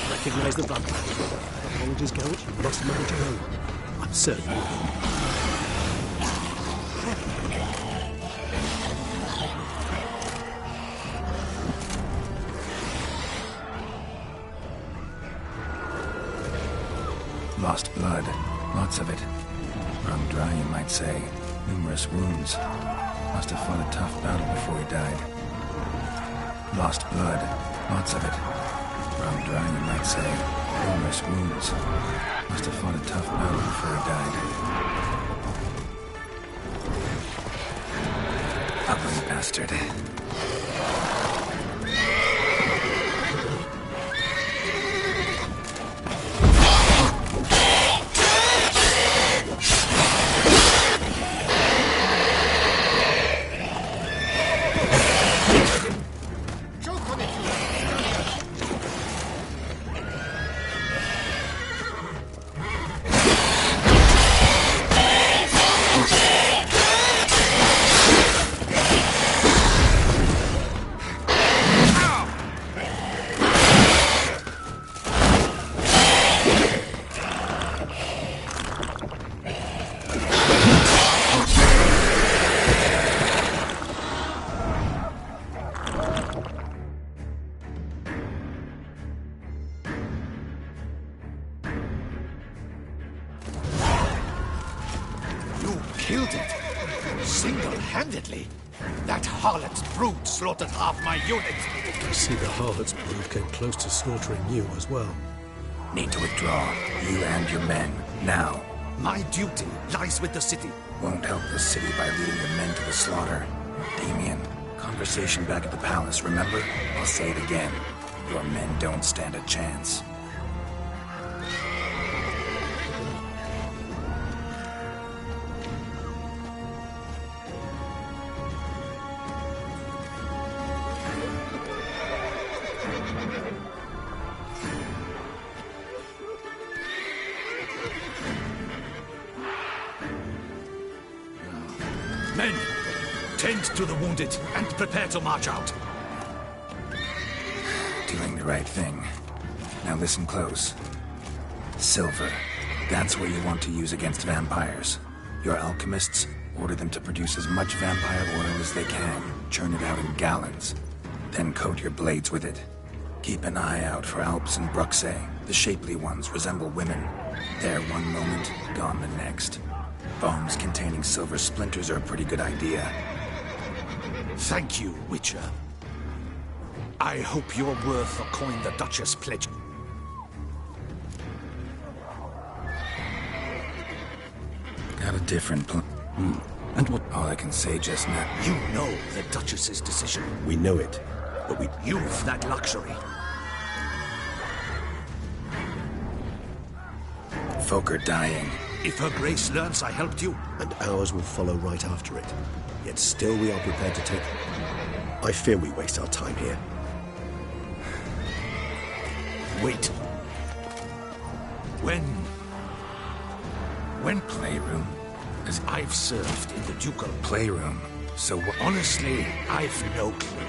Recognize the vampire. Apologies, Geralt. You must manage your own. I'm certain. Lost blood. Lots of it. Run dry, you might say. Numerous wounds. Must have fought a tough battle before he died. Lost blood. Lots of it. Run dry, you might say. Numerous wounds. Must have fought a tough battle before he died. Ugly bastard. Killed it? Single-handedly? That harlot's brood slaughtered half my unit. I see the harlot's brood came close to slaughtering you as well. Need to withdraw. You and your men. Now. My duty lies with the city. Won't help the city by leading your men to the slaughter. Damien, conversation back at the palace, remember? I'll say it again. Your men don't stand a chance. Men, tend to the wounded and prepare to march out. Doing the right thing. Now listen close. Silver. That's what you want to use against vampires. Your alchemists, order them to produce as much vampire oil as they can. Churn it out in gallons. Then coat your blades with it. Keep an eye out for Alps and Bruxae. The shapely ones resemble women. There one moment, gone the next. Bombs containing silver splinters are a pretty good idea. Thank you, Witcher. I hope you're worth a coin the Duchess pledged. Got a different plan. And what? All I can say just now. You know the Duchess's decision. We know it, but we... You've that luxury. Folk are dying. If her grace learns I helped you... And ours will follow right after it. Yet still we are prepared to take them. I fear we waste our time here. Wait. When Playroom? as I've served in the ducal Playroom. So what? Honestly, I've no clue.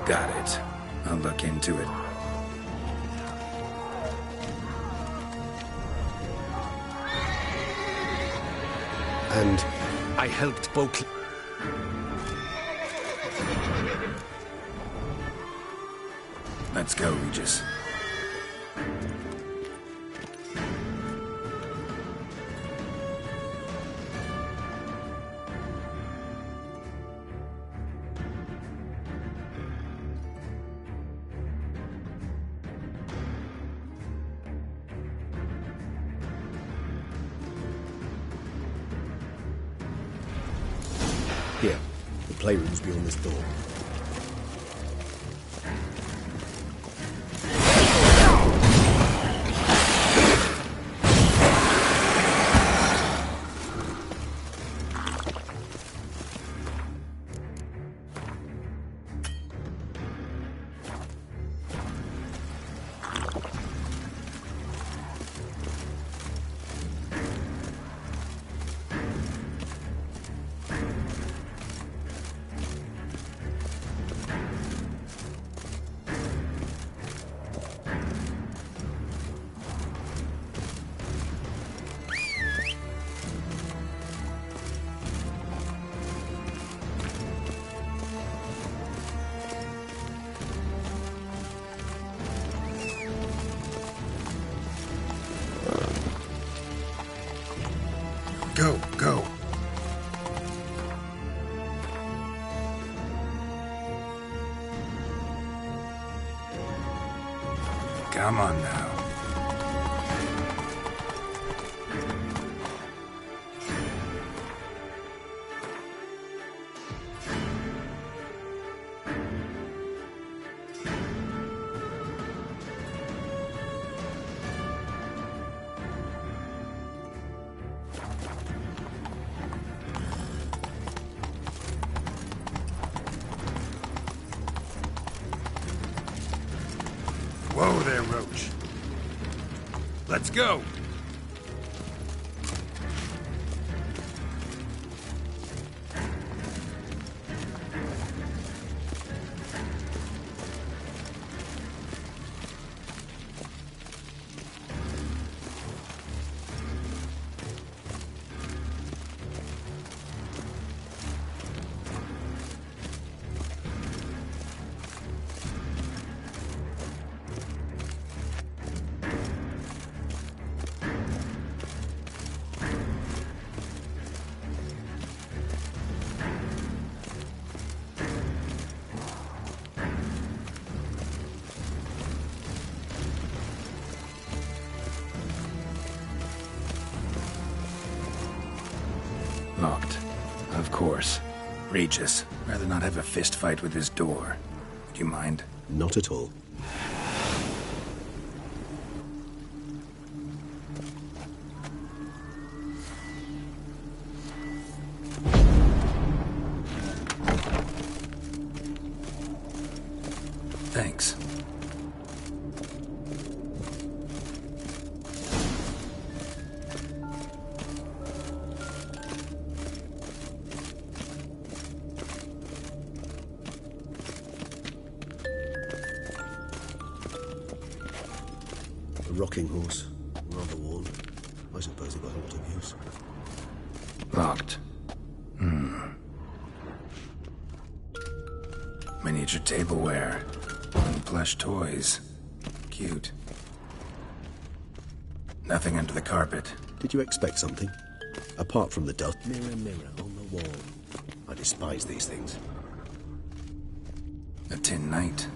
Got it. I'll look into it. And I helped both. Let's go, Regis. here, the playroom's beyond this door. Go, go. Come on now. Whoa there, Roach. Let's go! Locked. Of course. Regis, rather not have a fist fight with this door. Do you mind? Not at all. Thanks. A rocking horse. Rather worn. I suppose it got a lot of use. Locked. Miniature tableware. And plush toys. Cute. Nothing under the carpet. Did you expect something? Apart from the dust. Mirror, mirror on the wall. I despise these things. A tin knight.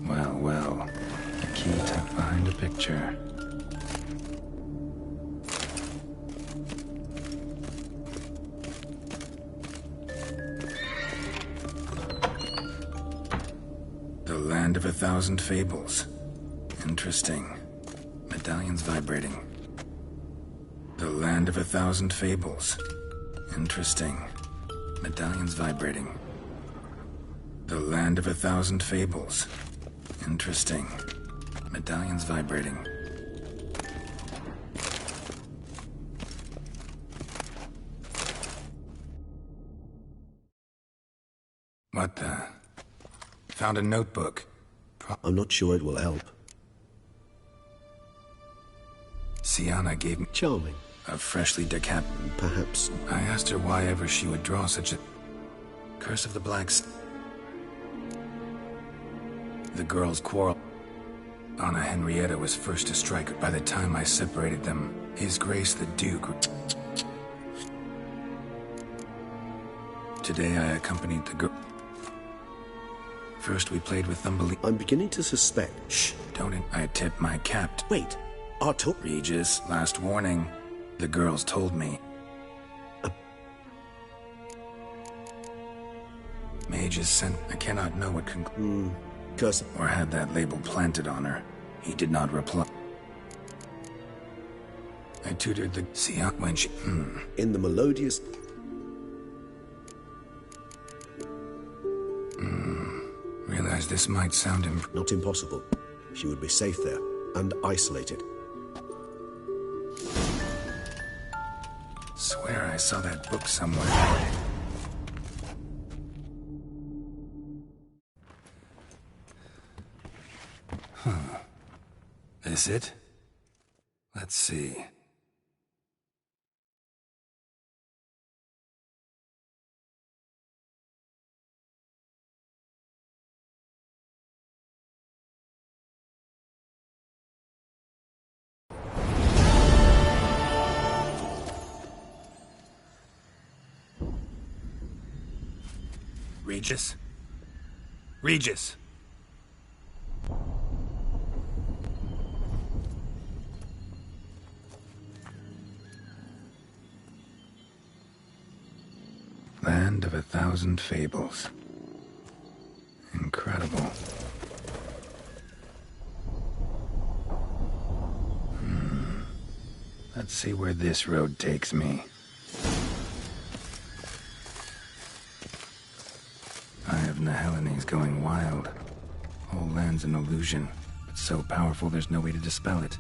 Well, well. A key tucked behind a picture. The land of 1,000 fables. Interesting. Medallion's vibrating. The Land of 1,000 Fables. Interesting. Medallions vibrating. The Land of 1,000 Fables. Interesting. Medallions vibrating. What the? Found a notebook. I'm not sure it will help. Sienna gave me... Charming. A freshly decapitated... Perhaps... I asked her why ever she would draw such a... Curse of the Blacks. The girls quarreled. Anna Henrietta was first to strike her. By the time I separated them, His Grace the Duke... Today I accompanied the girl... First we played with Thumbelina. I'm beginning to suspect... Shh, don't... I tipped my cap. Wait, Arto... Regis, last warning. The girls told me. Mages sent... I cannot know what Curse... Or had that label planted on her. He did not reply. I tutored the... Sienna when she... In the melodious... Realize this might sound Not impossible. She would be safe there, and isolated. Swear I saw that book somewhere. Huh. This it? Let's see. Regis? Regis! Land of 1,000 Fables. Incredible. Let's see where this road takes me. Eye of Nehelene going wild. Whole land's an illusion, but so powerful there's no way to dispel it.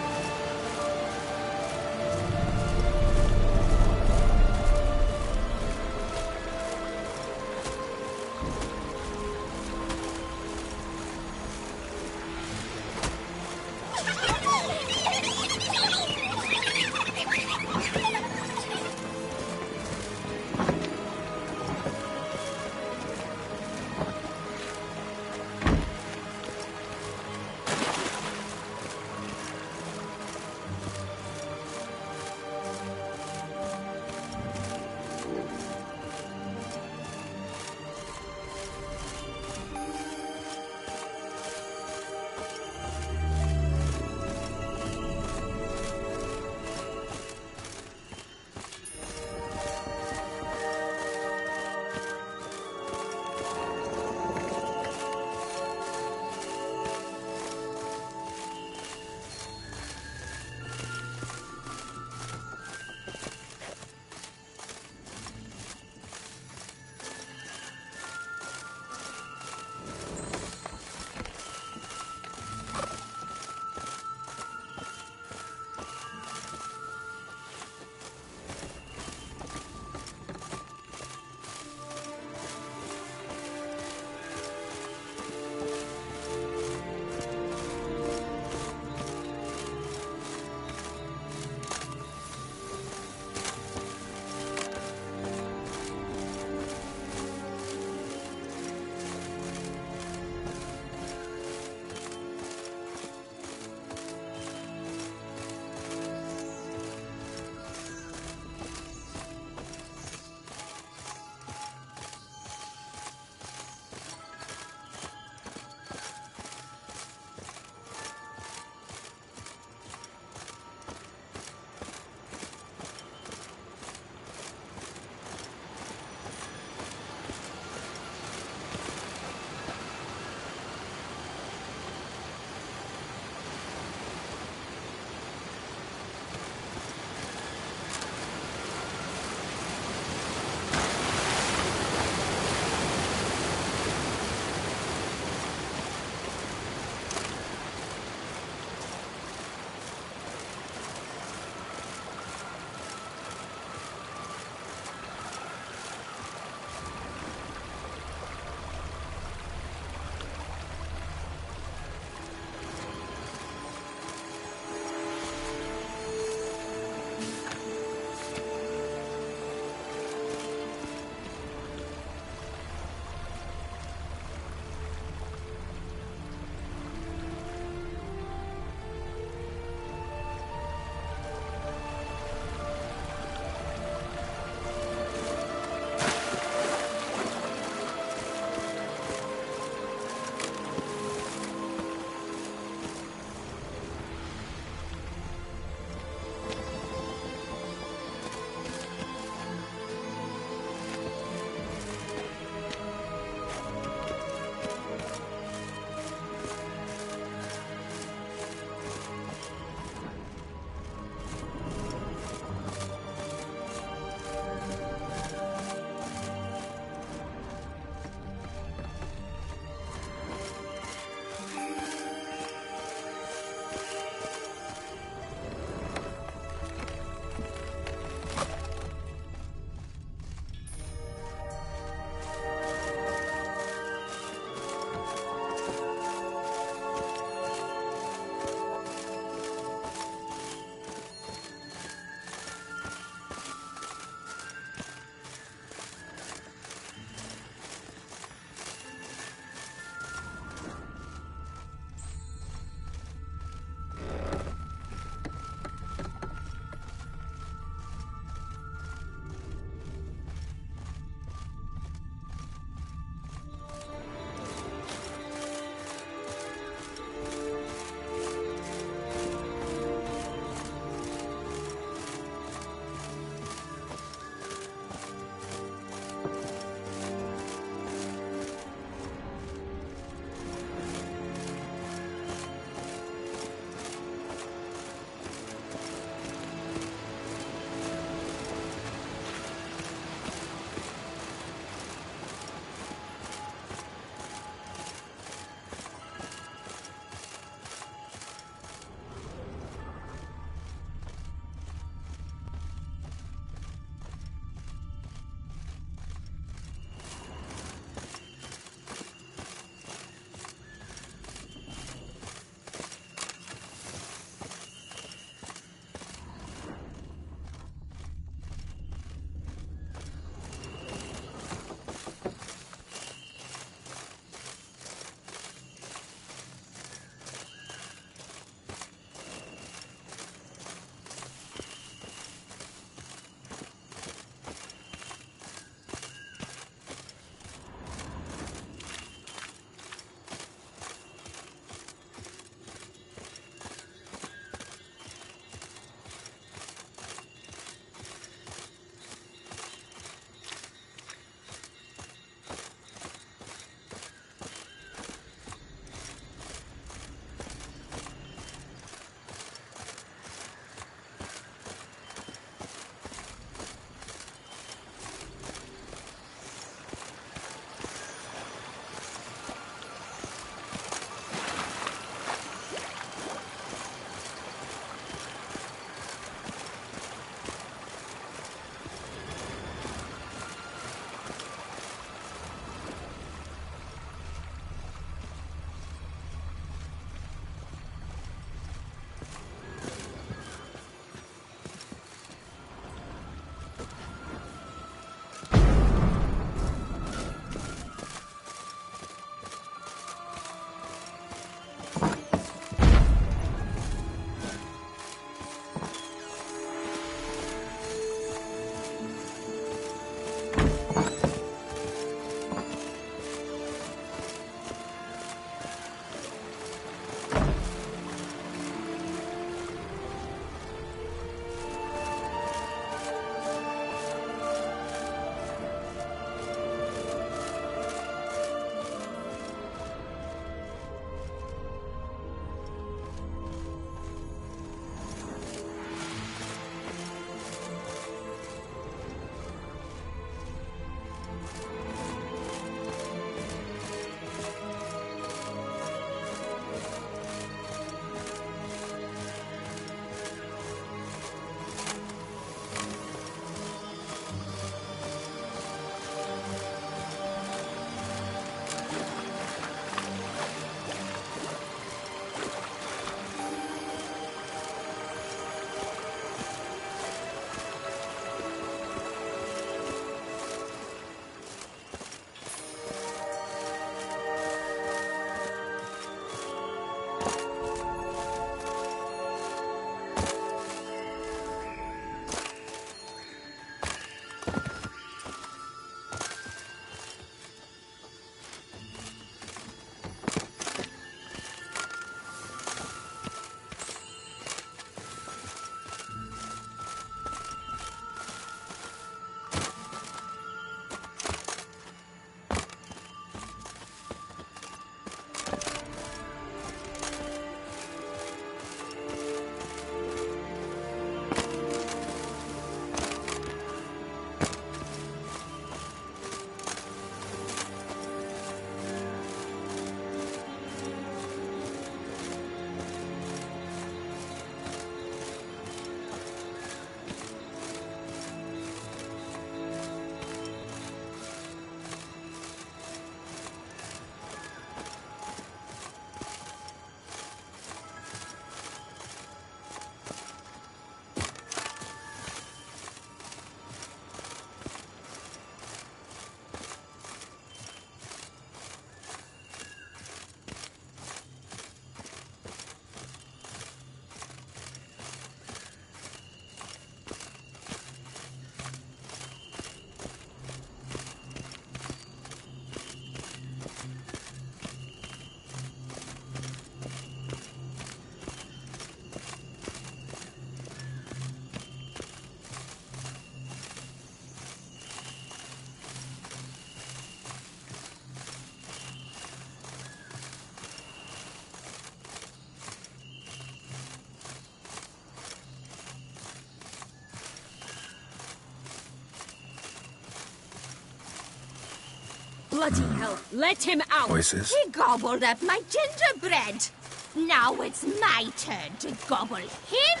Bloody hell. Let him out. Voices? He gobbled up my gingerbread. Now it's my turn to gobble him.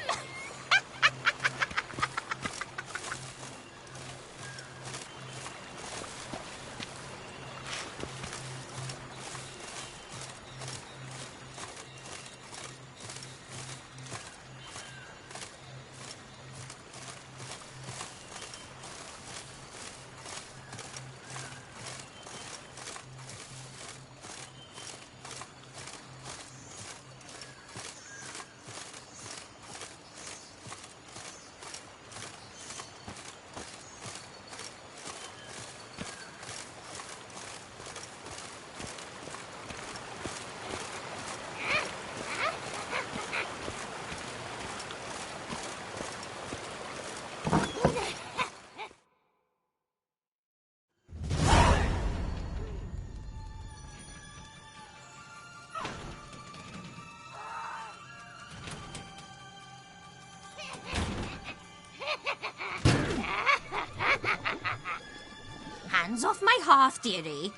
Hands off my hearth, dearie.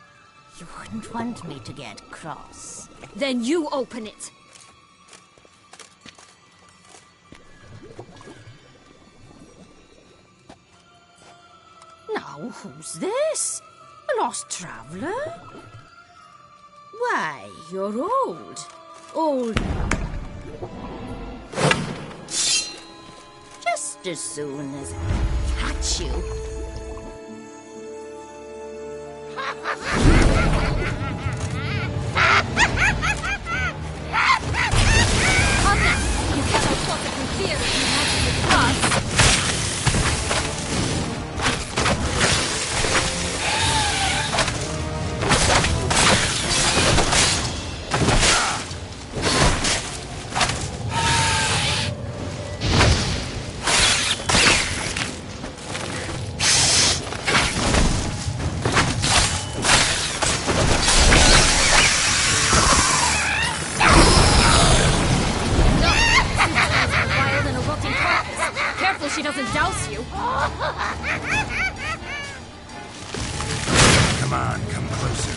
You wouldn't want me to get cross. Then you open it. Now, who's this? A lost traveler? Why, you're old. Old. Just as soon as I catch you. She doesn't douse you. Come on, come closer.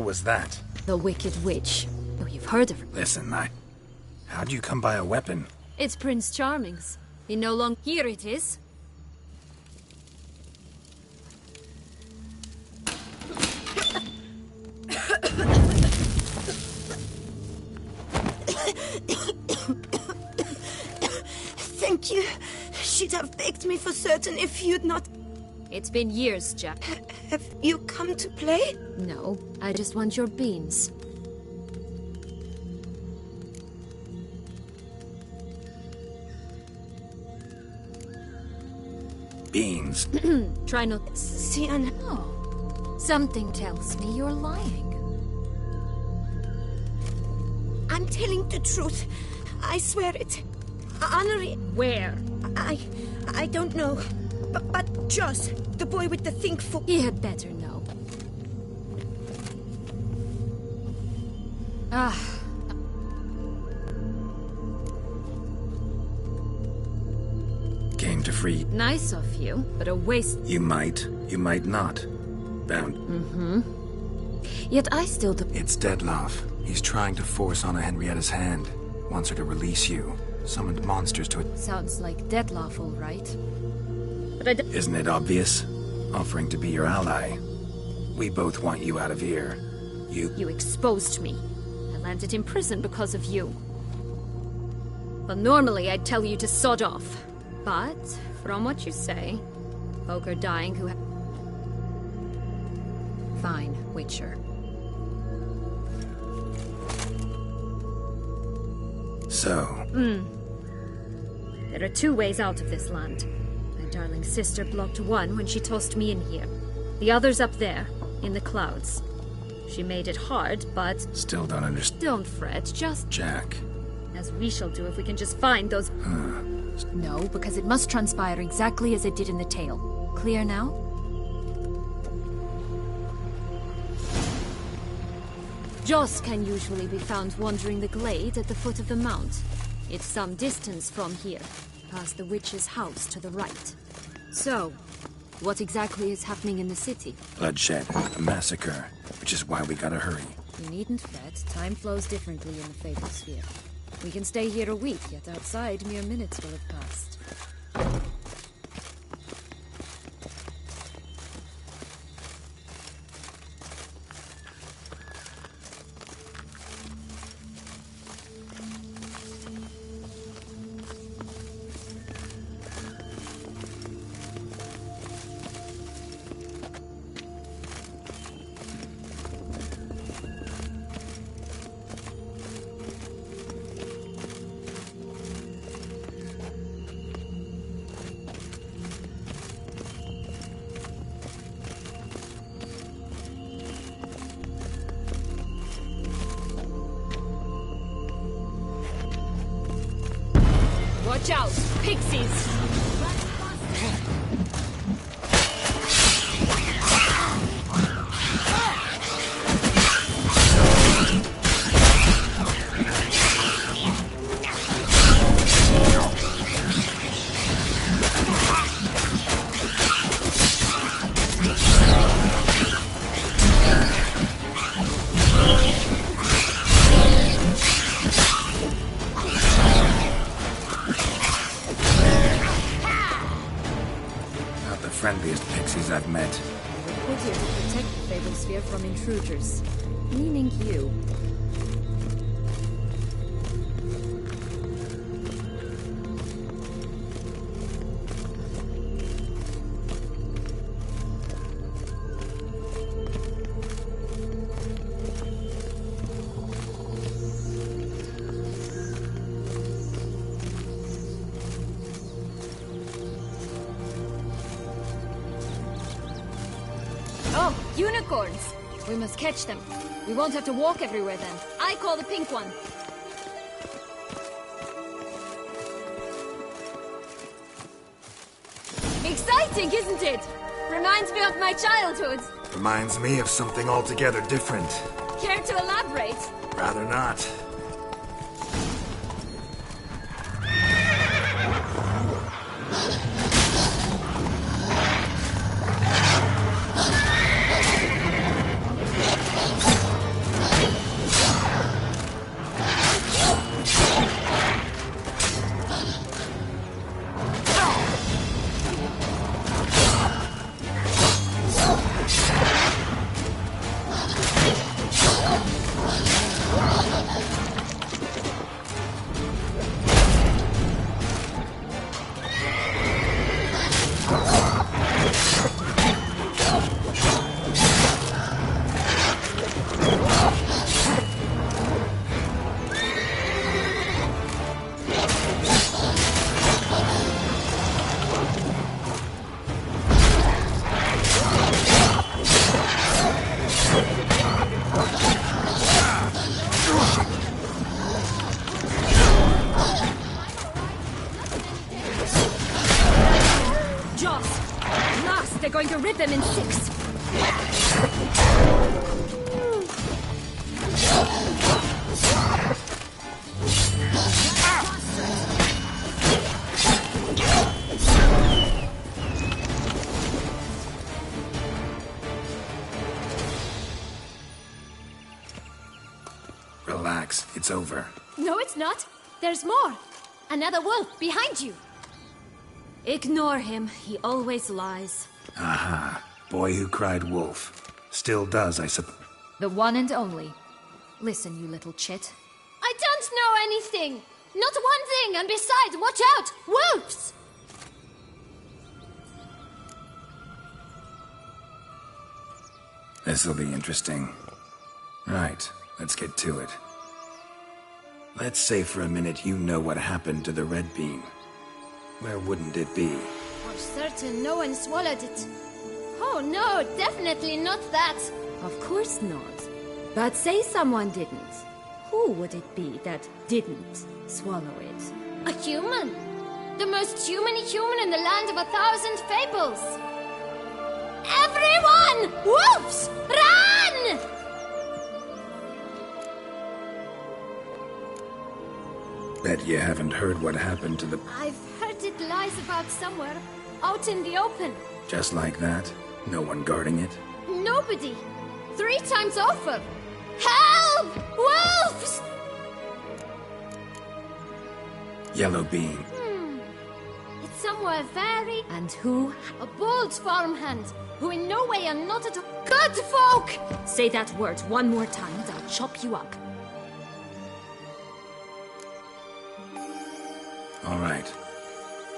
was that? The Wicked Witch. Oh, you've heard of her. Listen, how'd you come by a weapon? It's Prince Charming's. He no longer... Here it is. Thank you. She'd have baked me for certain if you'd not... It's been years, Jack. Have you come to play? No, I just want your beans. Beans? Try not... Sienna. Oh. Something tells me you're lying. I'm telling the truth. I swear it. Honorary... Where? I don't know. But Joss, the boy with the think for... He had better know. Came to free. Nice of you, but a waste... You might not. Bound. Mm-hmm. Yet I still... It's Dettlaff. He's trying to force Anna Henrietta's hand. Wants her to release you. Summoned monsters to it. Sounds like Dettlaff, all right. But Isn't it obvious? Offering to be your ally. We both want you out of here. You exposed me. I landed in prison because of you. Well, normally I'd tell you to sod off. But, from what you say, folk are dying who Fine, Witcher. So... There are two ways out of this land. My darling sister blocked one when she tossed me in here. The other's up there, in the clouds. She made it hard, but... Still don't understand. Don't fret, just... Jack. As we shall do if we can just find those... No, because it must transpire exactly as it did in the tale. Clear now? Joss can usually be found wandering the glade at the foot of the mount. It's some distance from here, past the witch's house to the right. So, what exactly is happening in the city? Bloodshed, a massacre, which is why we gotta hurry. You needn't fret. Time flows differently in the Fabled Sphere. We can stay here a week, yet outside mere minutes will have passed. Watch out! Pixies! Friendliest pixies I've met. We're put here to protect the Fabled Sphere from intruders. Meaning you. Oh, unicorns! We must catch them. We won't have to walk everywhere then. I call the pink one. Exciting, isn't it? Reminds me of my childhood. Reminds me of something altogether different. Care to elaborate? Rather not. Joss! At last, they're going to rip him in six! Relax, it's over. No, it's not. There's more. Another wolf behind you. Ignore him. He always lies. Aha. Boy who cried wolf. Still does, I suppose. The one and only. Listen, you little chit. I don't know anything! Not one thing, and besides, watch out! Wolves! This'll be interesting. Right, let's get to it. Let's say for a minute you know what happened to the red bean. Where wouldn't it be? For certain, no one swallowed it. Oh no, definitely not that. Of course not. But say someone didn't. Who would it be that didn't swallow it? A human. The most human-y human in the land of 1,000 fables. Everyone! Wolves! Run! Bet you haven't heard what happened to the... I've heard it lies about somewhere, out in the open. Just like that? No one guarding it? Nobody. 3 times over. Help! Wolves! Yellow bean. It's somewhere very... And who? A bold farmhand, who in no way are not at all good folk! Say that word one more time and I'll chop you up. All right.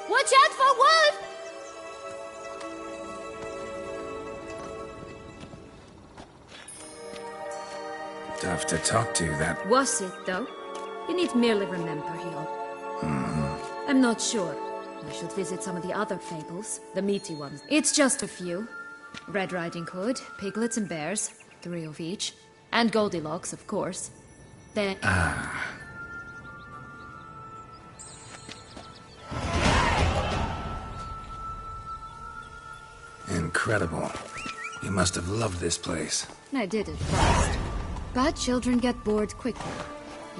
Watch out for wolf! Tough to talk to, that... Was it, though? You need merely remember here. I'm not sure. I should visit some of the other fables, the meaty ones. It's just a few. Red Riding Hood, piglets and bears, 3 of each. And Goldilocks, of course. Then... Incredible. You must have loved this place. I did at first. But children get bored quickly.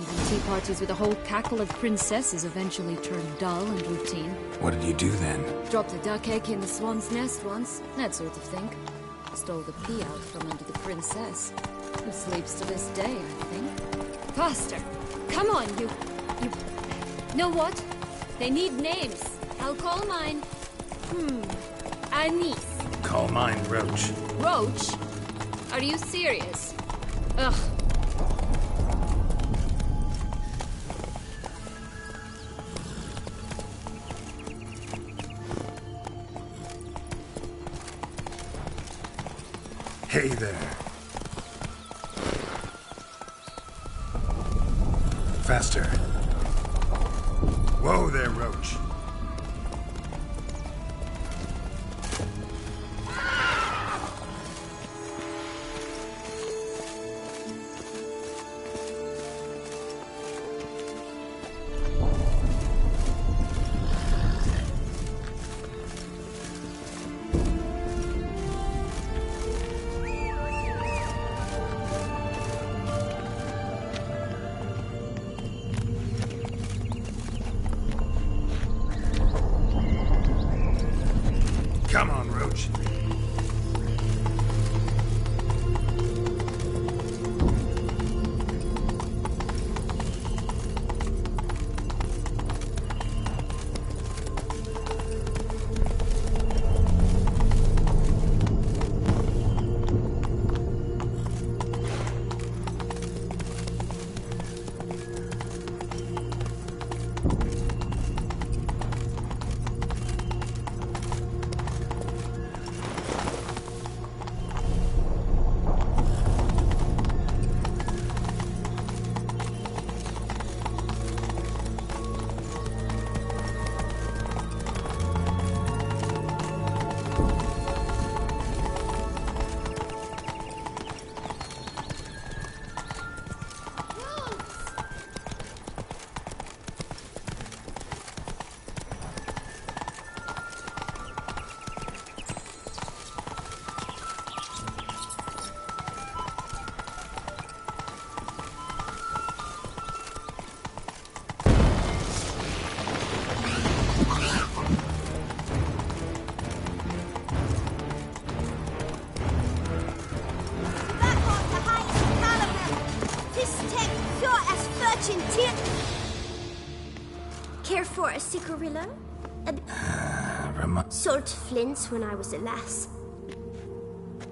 Even tea parties with a whole cackle of princesses eventually turn dull and routine. What did you do then? Dropped a duck egg in the swan's nest once, that sort of thing. Stole the pea out from under the princess. Who sleeps to this day, I think. Faster! Come on, you... Know what? They need names. I'll call mine... Anise. Call mine Roach. Roach? Are you serious? Ugh. Hey there. Faster. Whoa there, Roach. Come on, Roach. cigarillo? Salt flints when I was a lass.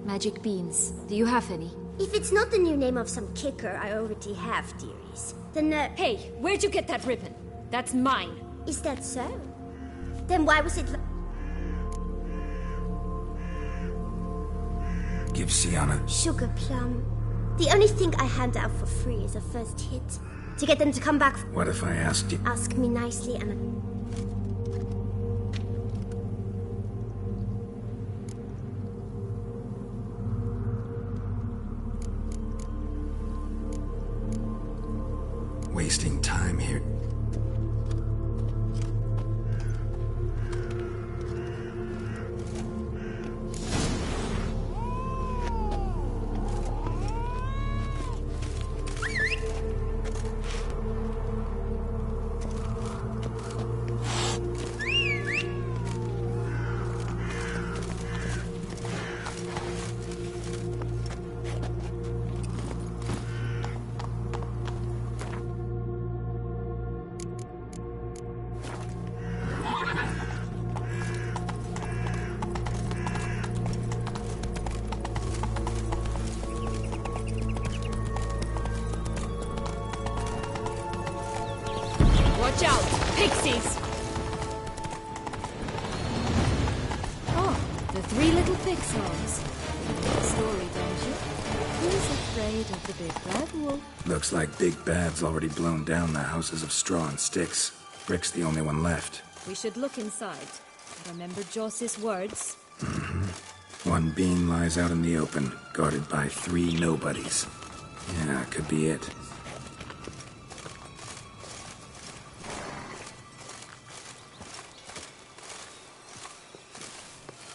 Magic beans. Do you have any? If it's not the new name of some kicker I already have, dearies, then Hey, where'd you get that ribbon? That's mine. Is that so? Then why was it... Give Sienna. Sugar plum. The only thing I hand out for free is a first hit. To get them to come back... What if I asked you... Ask me nicely and... Wasting time here. Watch out! Pixies! Oh, the three little pixels. Story, don't you? Who's afraid of the big bad wolf? Looks like Big Bad's already blown down the houses of straw and sticks. Brick's the only one left. We should look inside. Remember Joss's words? One beam lies out in the open, guarded by 3 nobodies. Yeah, could be it.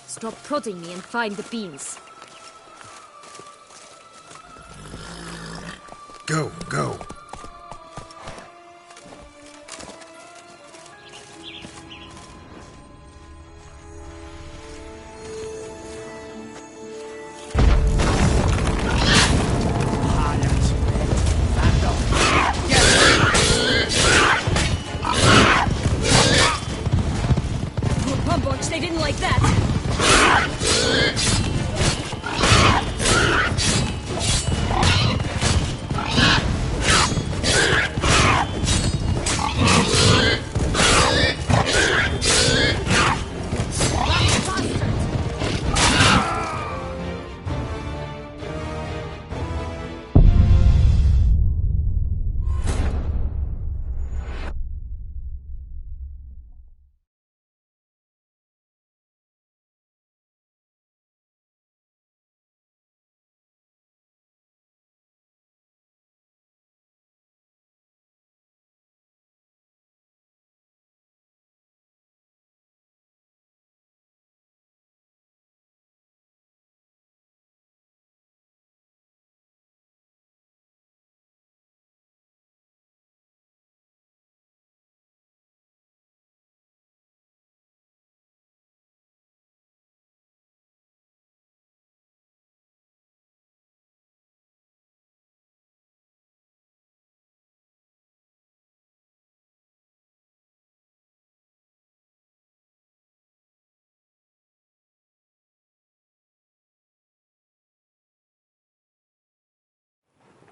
Stop prodding me and find the beans. Go, go. They didn't like that.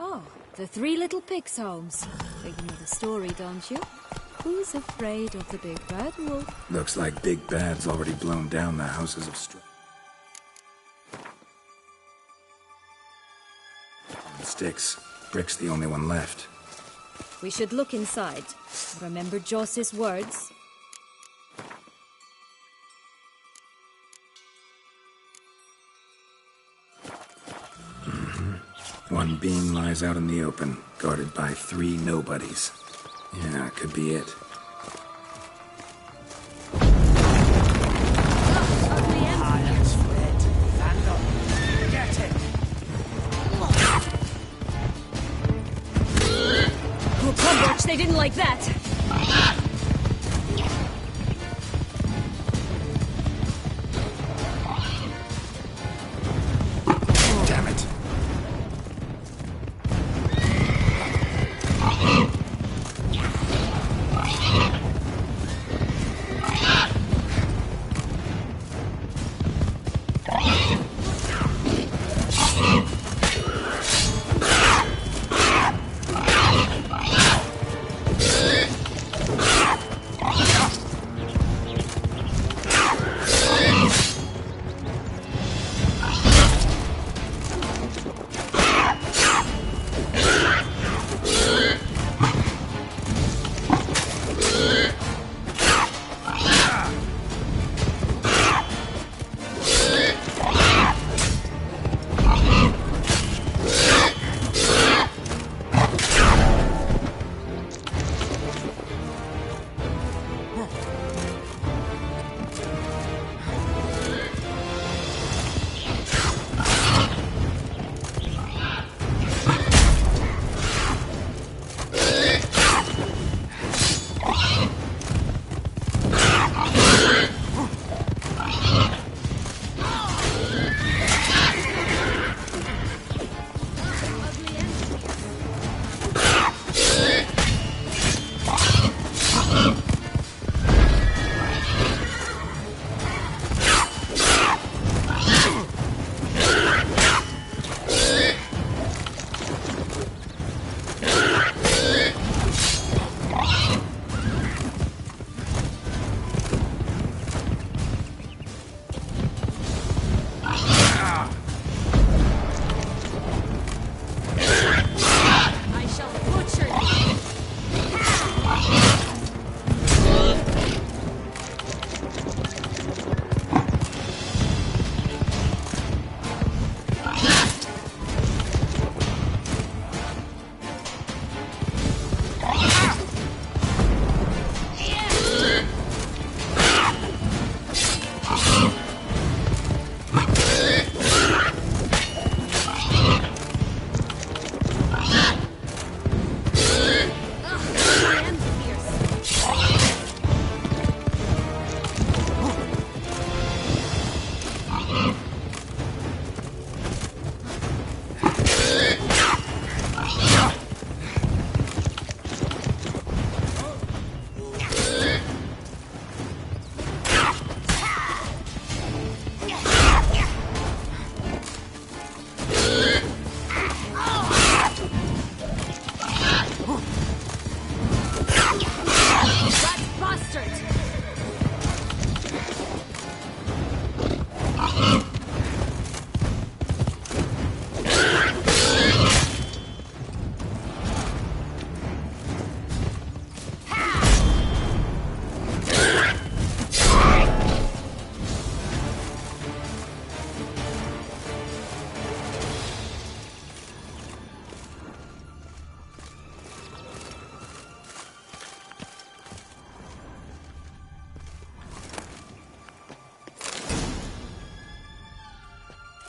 Oh, the three little pigs' homes. You know the story, don't you? Who's afraid of the big bad wolf? Looks like Big Bad's already blown down the houses of straw. Sticks. Brick's the only one left. We should look inside. Remember Joss's words? One beam lies out in the open, guarded by 3 nobodies. Yeah, could be it. They didn't like that. Damn it.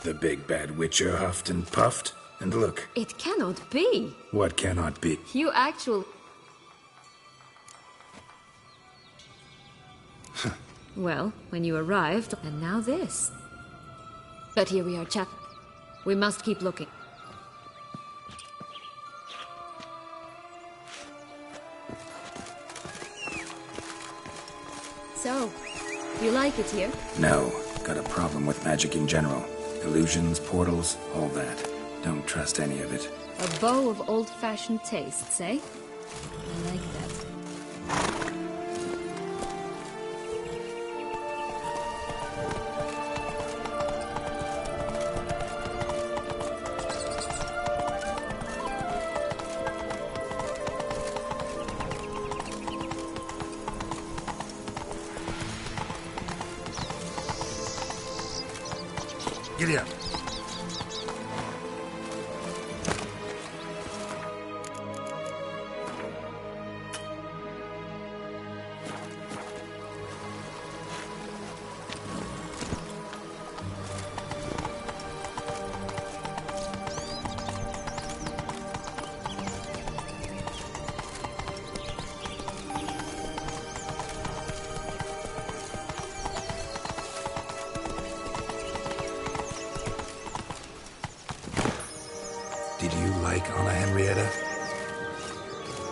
The big bad witcher huffed and puffed. And look. It cannot be. What cannot be? You actually... Well, when you arrived, and now this. But here we are, chap. We must keep looking. So, you like it here? No. Got a problem with magic in general. Illusions, portals, all that. Don't trust any of it. A bow of old-fashioned tastes, eh? I like that. Giddy up. Did you like Anna Henrietta?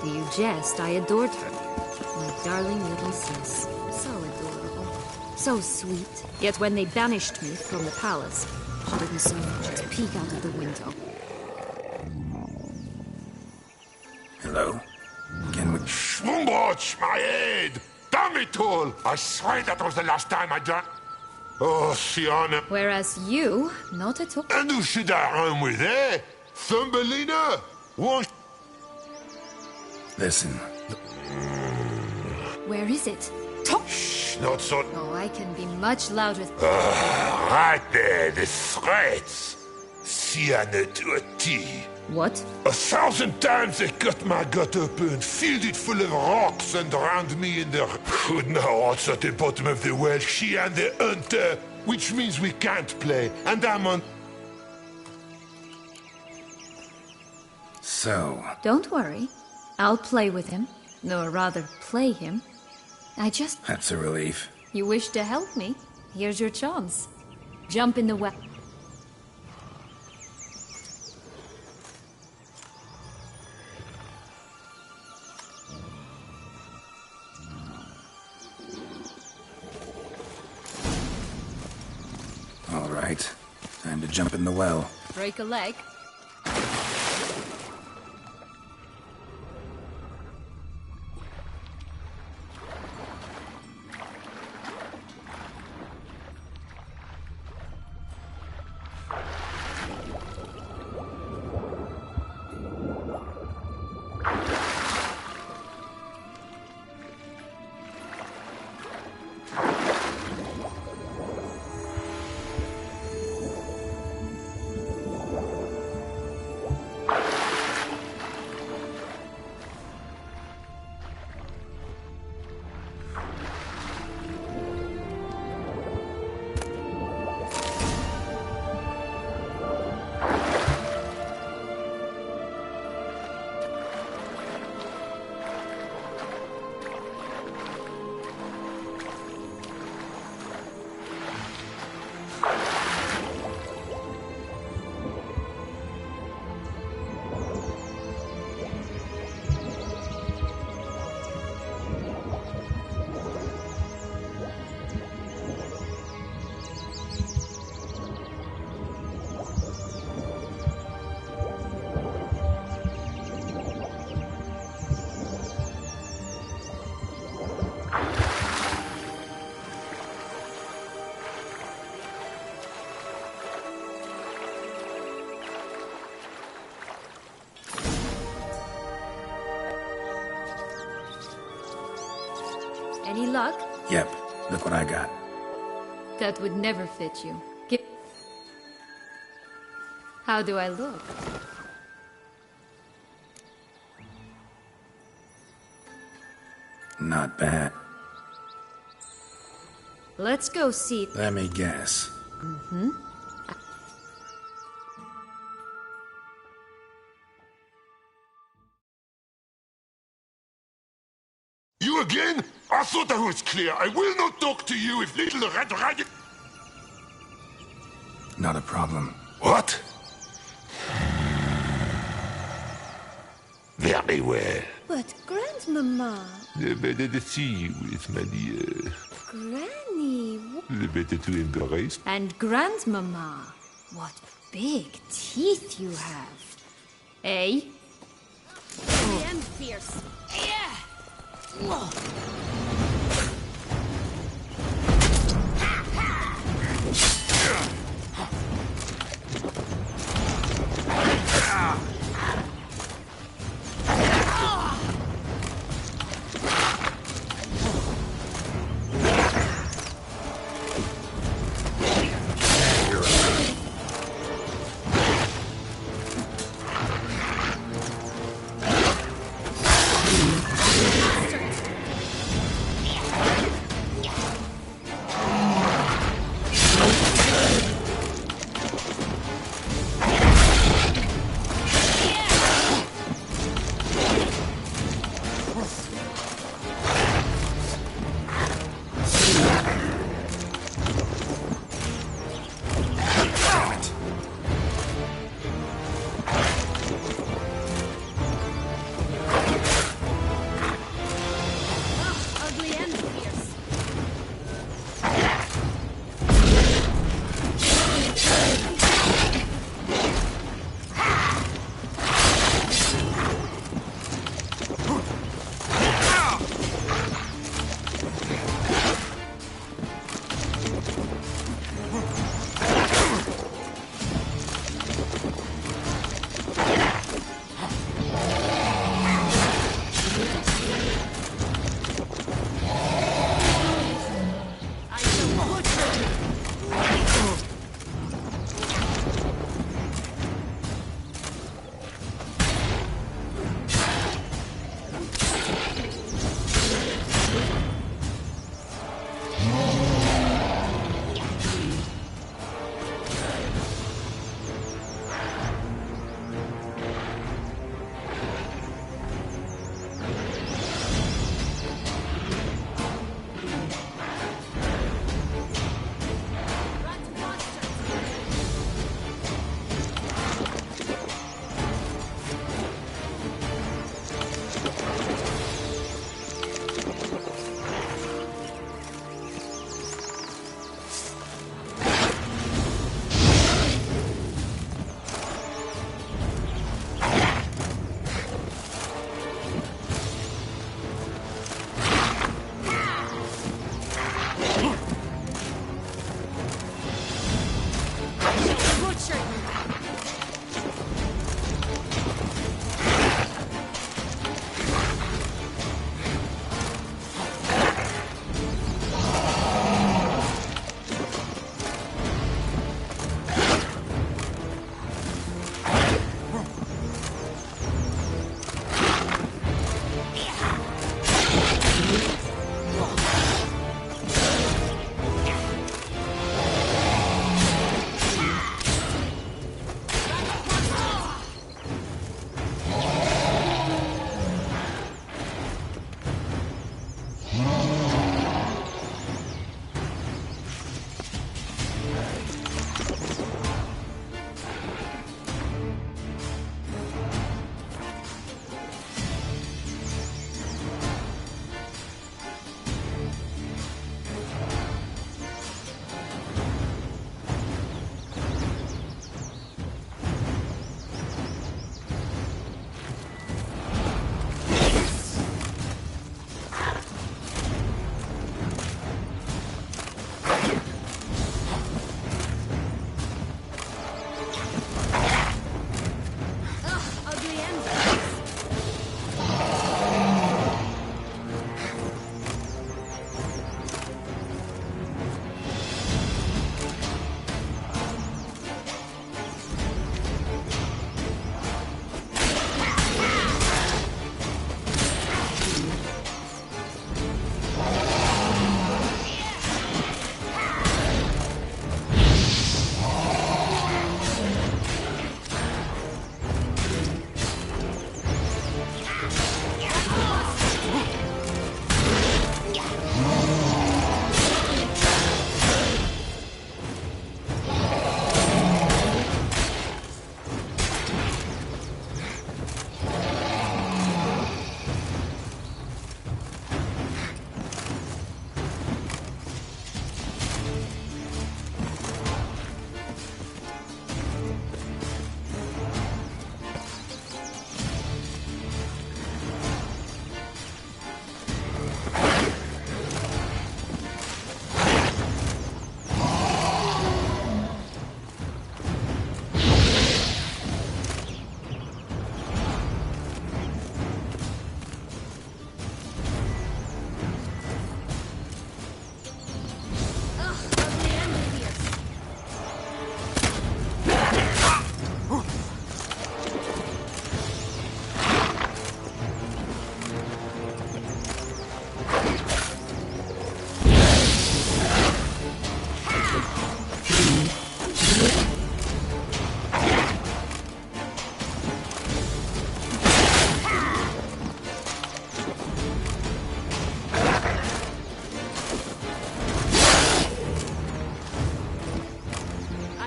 Do you jest? I adored her. My darling little sis. So adorable. So sweet. Yet when they banished me from the palace, she didn't so much as peek out of the window. Hello? Can we... Schwumbotsch, my head! Damn it all! I swear that was the last time I done... Oh, Sienna. Whereas you, not at all. And who should I run with, eh? Thumbelina? What? Listen. Where is it? Talk! Shh, not so... Oh, I can be much louder. Right there, the threats. Sienna to a T. What? 1,000 times they cut my gut open, filled it full of rocks and drowned me in the... Who knows at the bottom of the well, she and the hunter, which means we can't play, and I'm on... So... Don't worry. I'll play with him. Or rather, play him. I just... That's a relief. You wish to help me? Here's your chance. Jump in the well. All right. Time to jump in the well. Break a leg. Any luck? Yep. Look what I got. That would never fit you. How do I look? Not bad. Let's go see. Let me guess. Mm-hmm. I thought that was clear. I will not talk to you if little red dragon... Not a problem. What? Very well. But Grandmama... The better to see you with my dear. Granny... The better to embrace. And Grandmama, what big teeth you have. Eh? I am fierce. Yeah.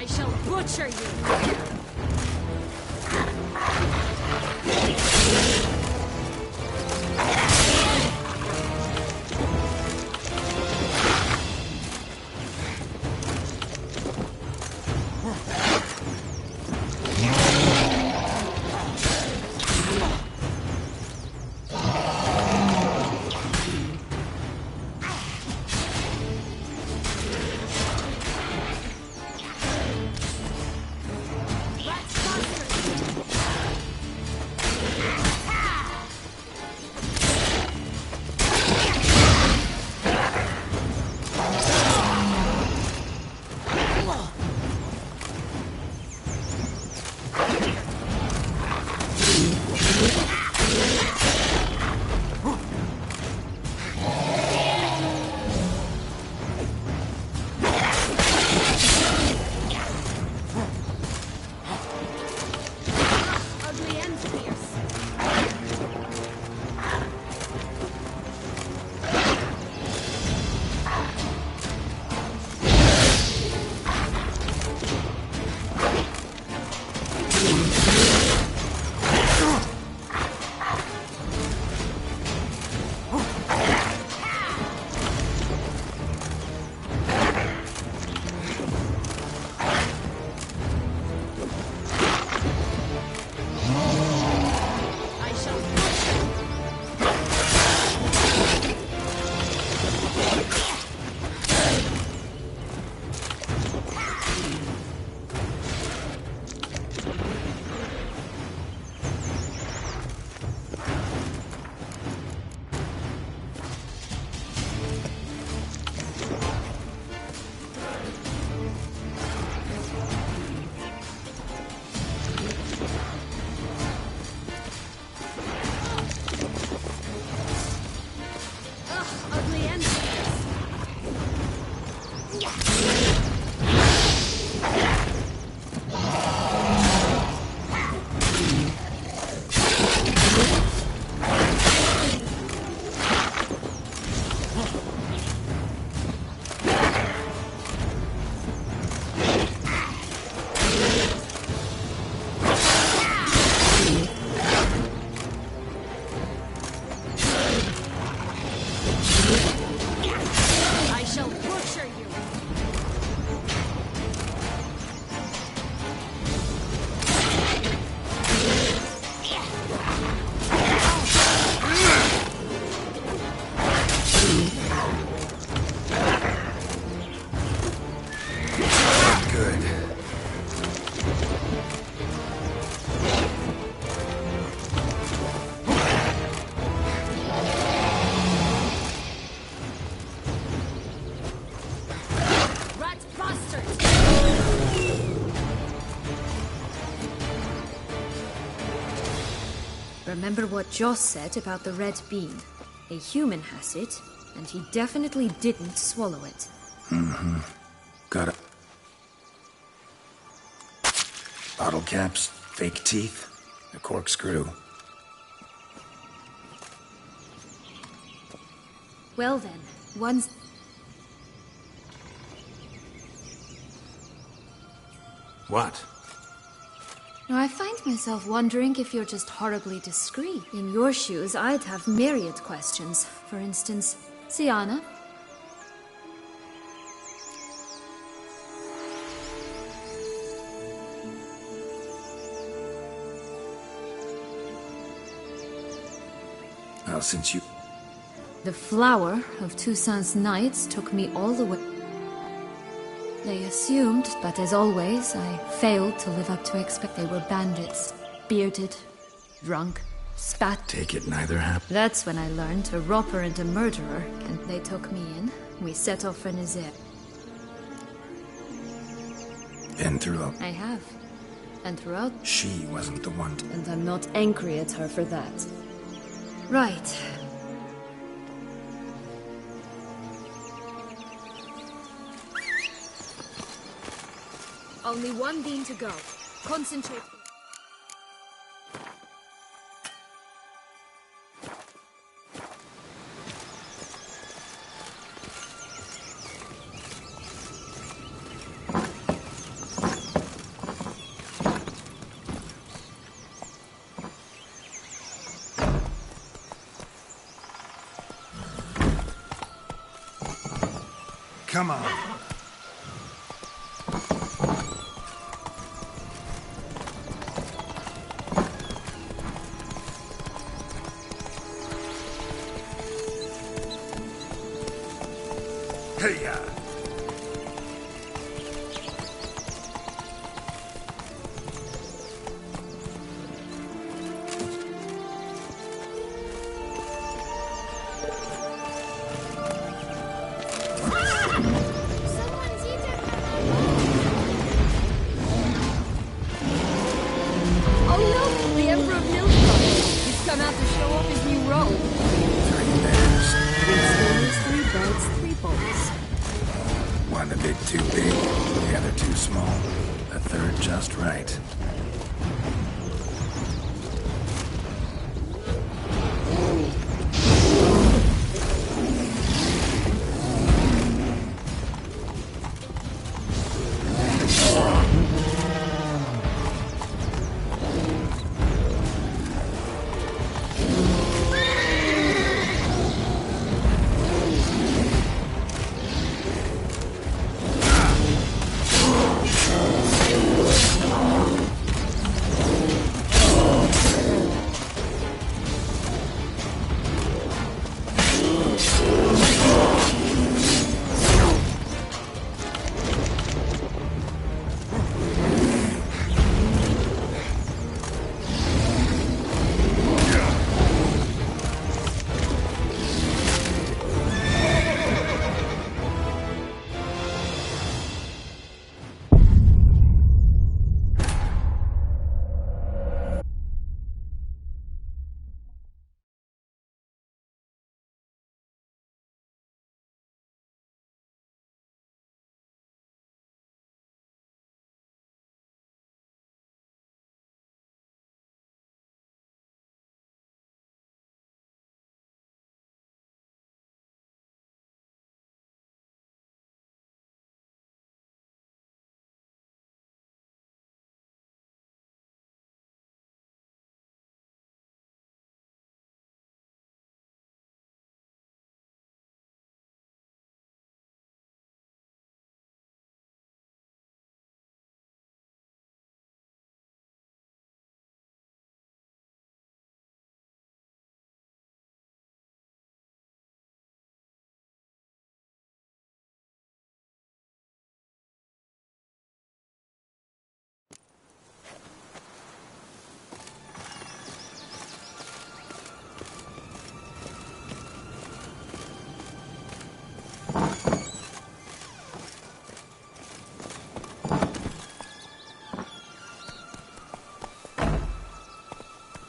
I shall butcher you! Remember what Joss said about the red bean. A human has it, and he definitely didn't swallow it. Mm-hmm. Got it. Bottle caps, fake teeth, a corkscrew. Well then, one's... What? Now, I find myself wondering if you're just horribly discreet. In your shoes, I'd have myriad questions. For instance, Siana? Well, since you... The flower of Toussaint's knights took me all the way. They assumed, but as always, I failed to live up to expect. They were bandits, bearded, drunk, spat. Take it neither happened. That's when I learned a robber and a murderer, and they took me in. We set off for Nazaire. Been through a... I have. And throughout... She wasn't the one to... And I'm not angry at her for that. Right. Only one bean to go. Concentrate. Come on. Hey-ya!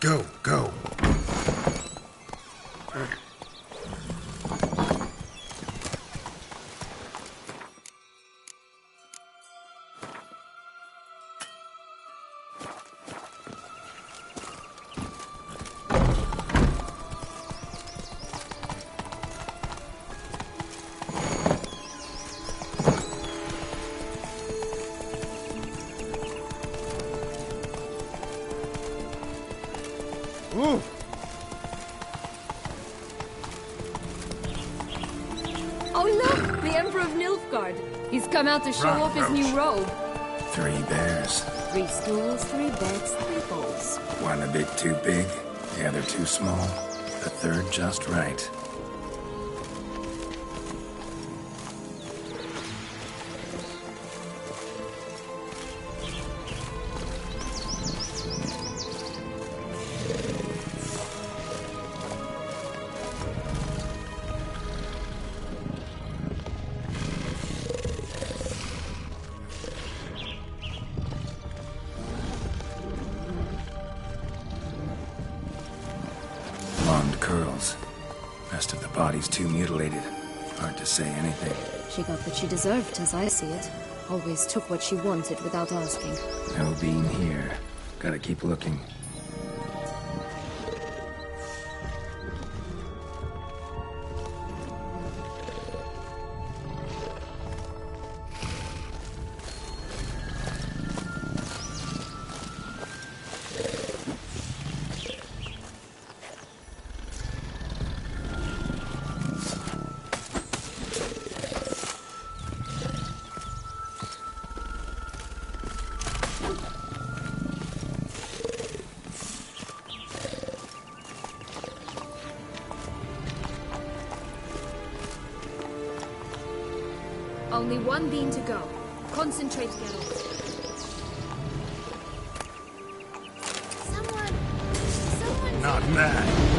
Go, go. Ooh. Oh look! The Emperor of Nilfgaard. He's come out to show off his new robe. 3 bears. 3 stools, 3 beds, 3 bowls. One a bit too big, the other too small, the third just right. Blonde curls. Rest of the body's too mutilated. Hard to say anything. She got what she deserved, as I see it. Always took what she wanted without asking. No bean here. Gotta keep looking. Only one beam to go. Concentrate, Geralt. Someone... Not mad.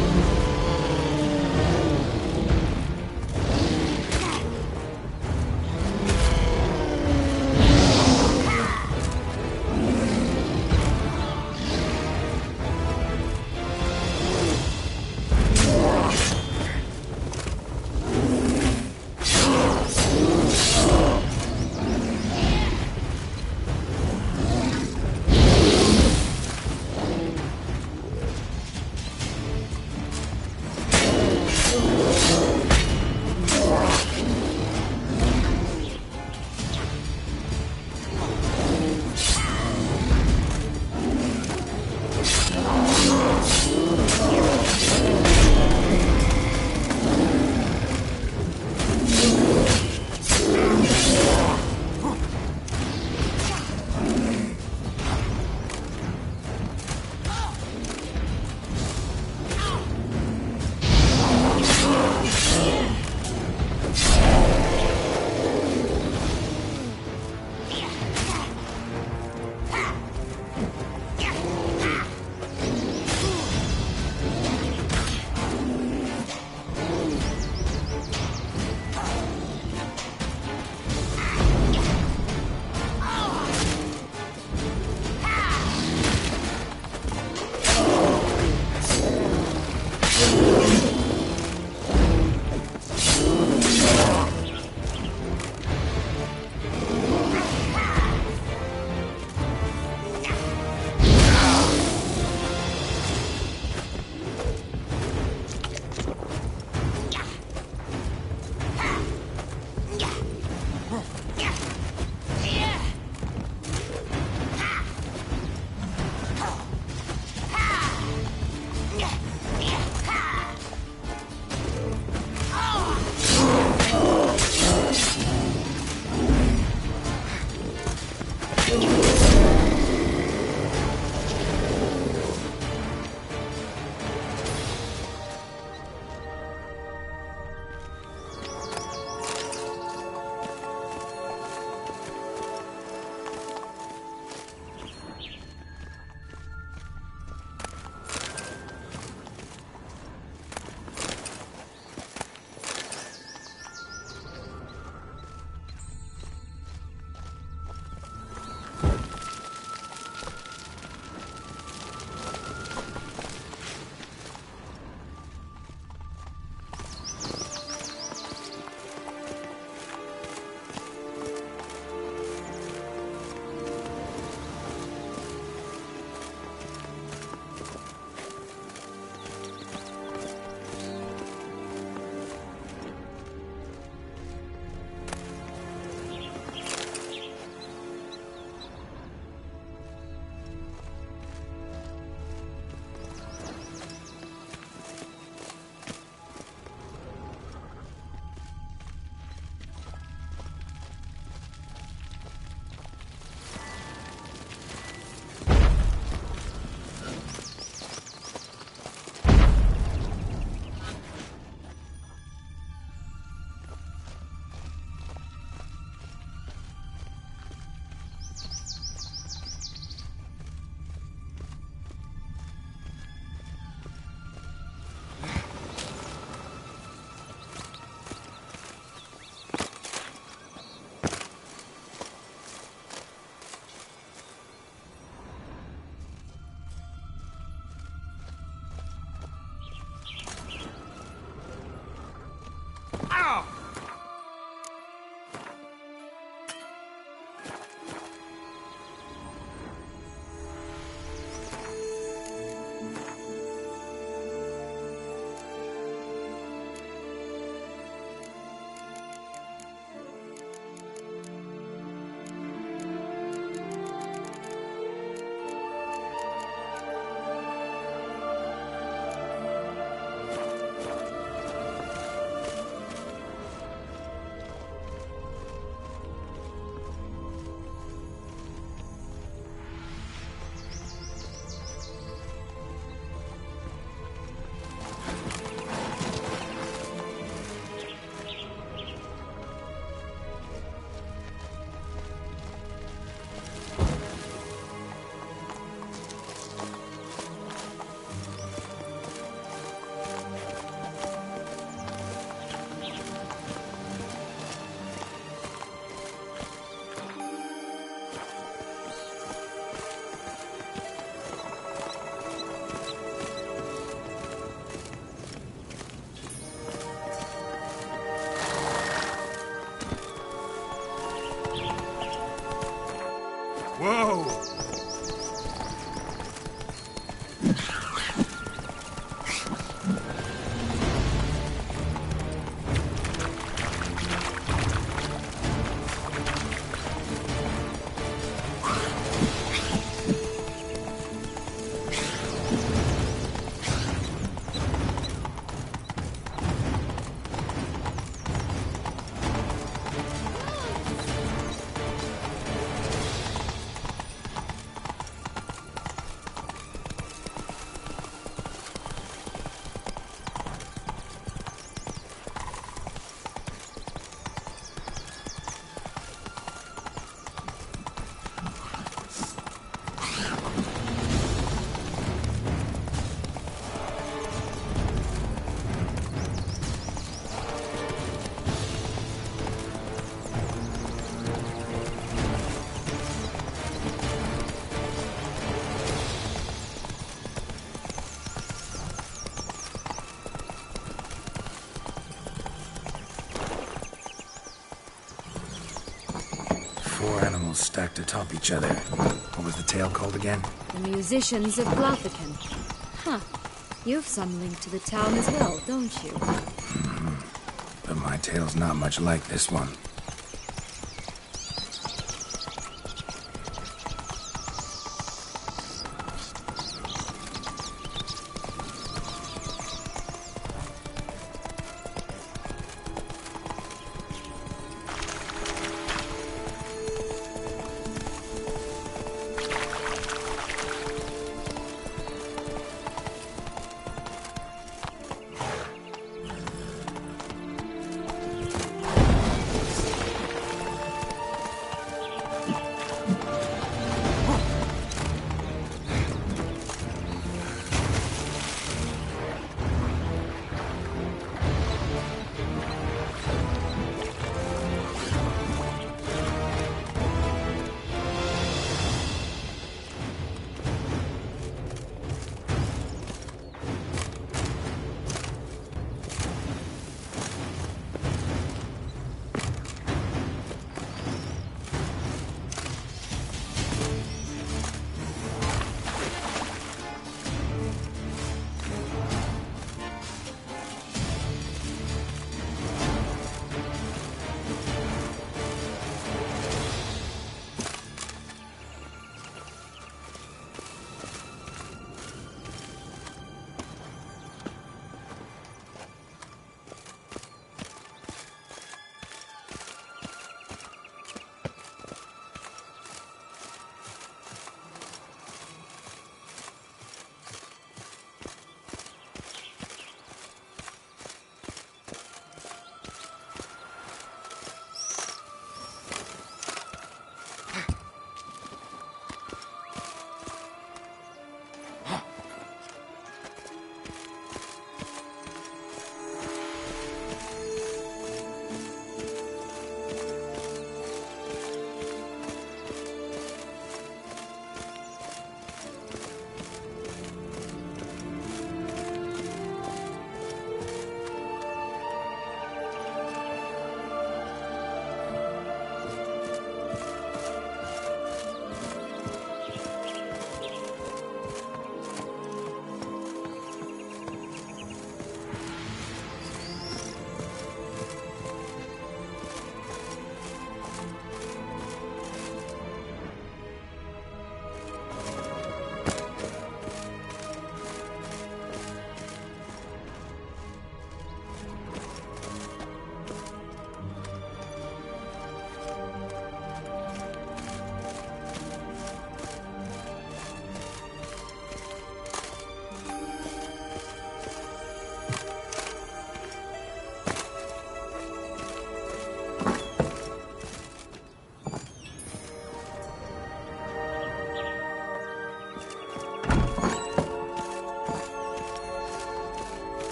Whoa! Four animals stacked atop each other. What was the tale called again? The Musicians of Glathacan. Huh. You've some link to the town as well, don't you? But my tale's not much like this one.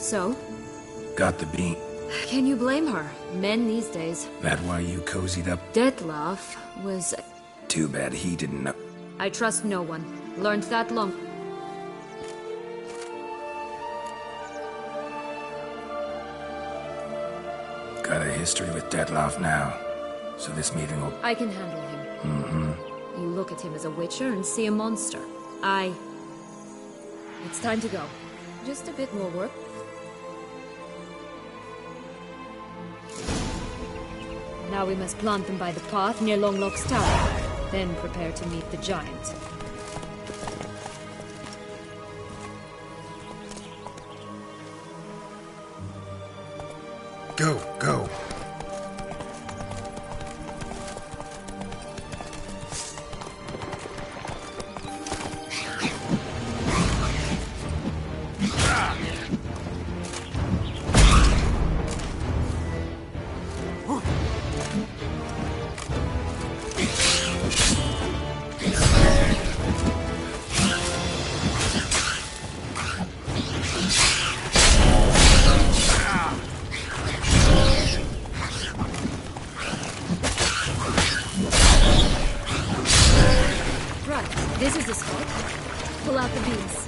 So? Got the bean. Can you blame her? Men these days. That why you cozied up? Detlef was... Too bad he didn't know. I trust no one. Learned that long... Got a history with Detlef now. So this meeting will... I can handle him. Mm-hmm. You look at him as a witcher and see a monster. It's time to go. Just a bit more work. Now we must plant them by the path near Longlock's tower. Then prepare to meet the giant. Go, go. This is the spot. Pull out the beams.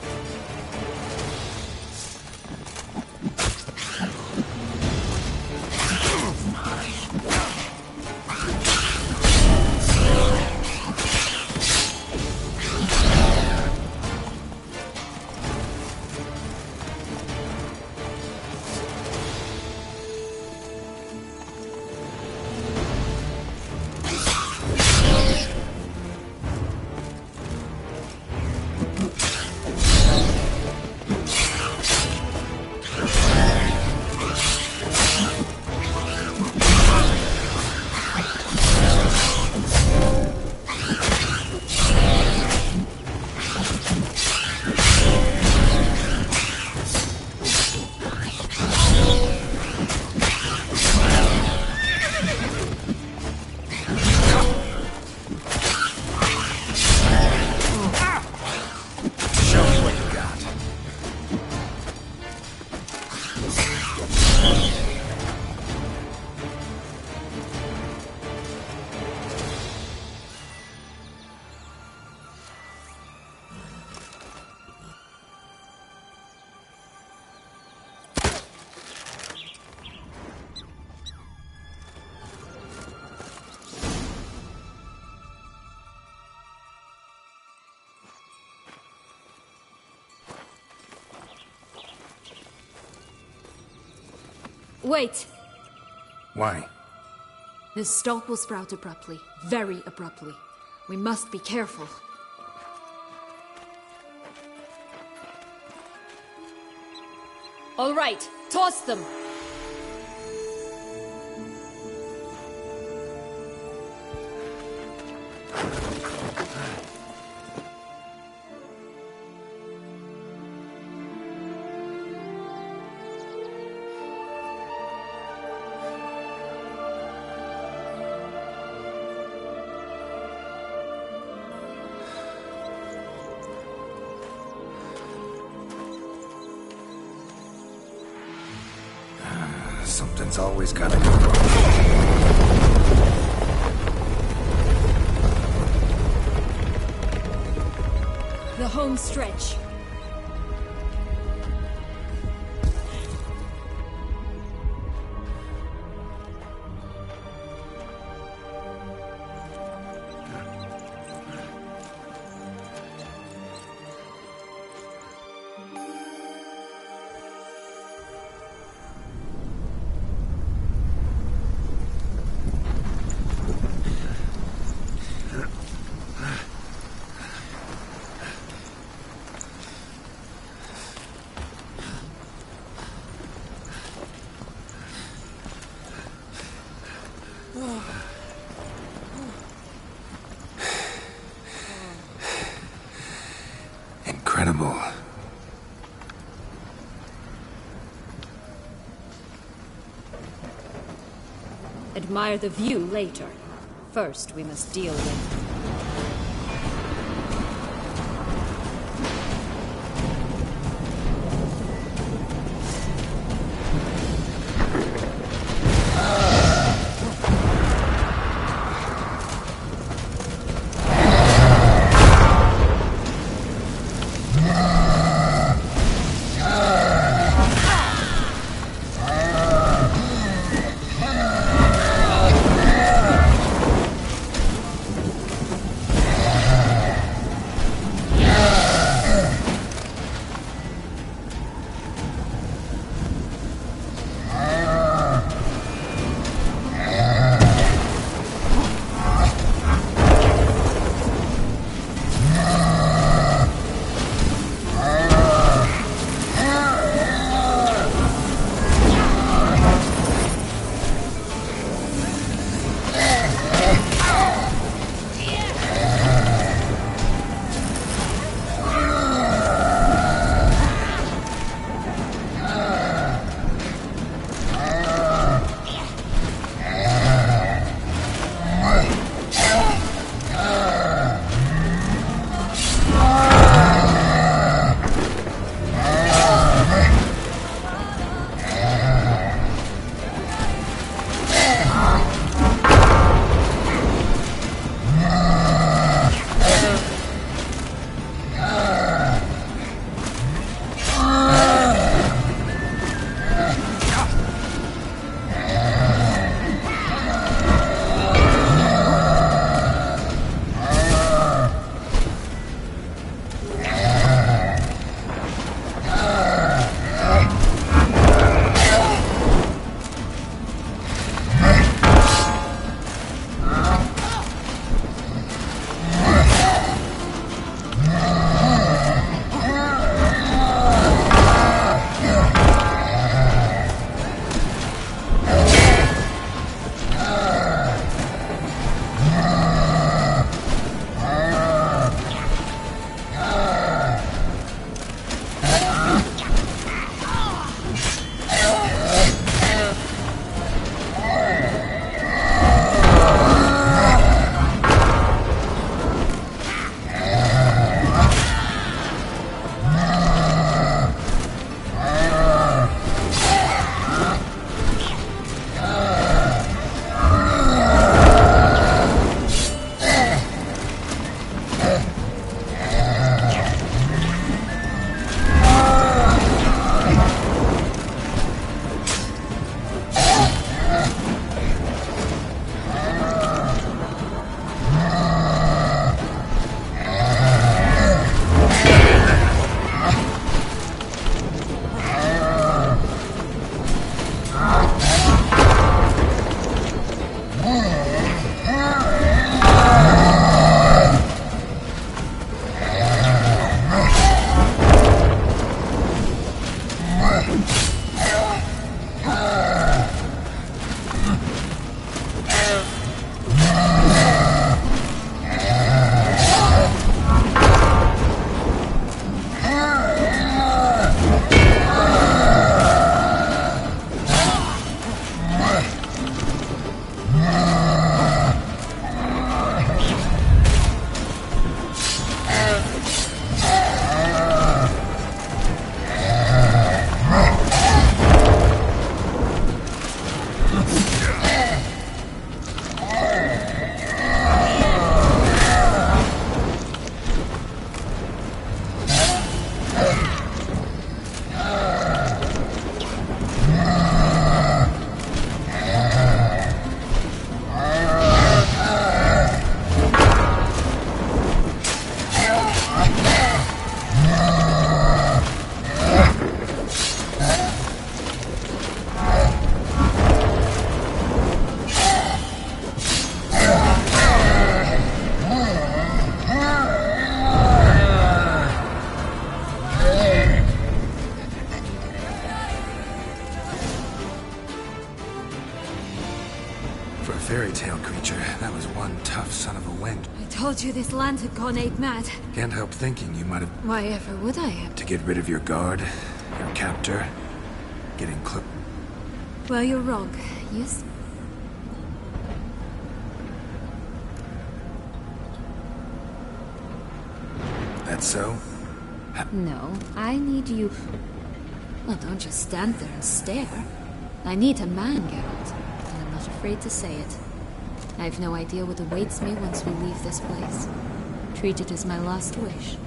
Wait! Why? This stalk will sprout abruptly. Very abruptly. We must be careful. All right, toss them! Something's always gotta go wrong. The home stretch. Incredible. Admire the view later. First, we must deal with... For a fairy tale creature, that was one tough son of a wench. I told you this land had gone ape mad. Can't help thinking you might have... Why ever would I have? To get rid of your guard, your captor, getting close... Well, you're wrong. Yes? That so? No, I need you... Well, don't just stand there and stare. I need a man, Geralt. And I'm not afraid to say it. I've no idea what awaits me once we leave this place. Treat it as my last wish.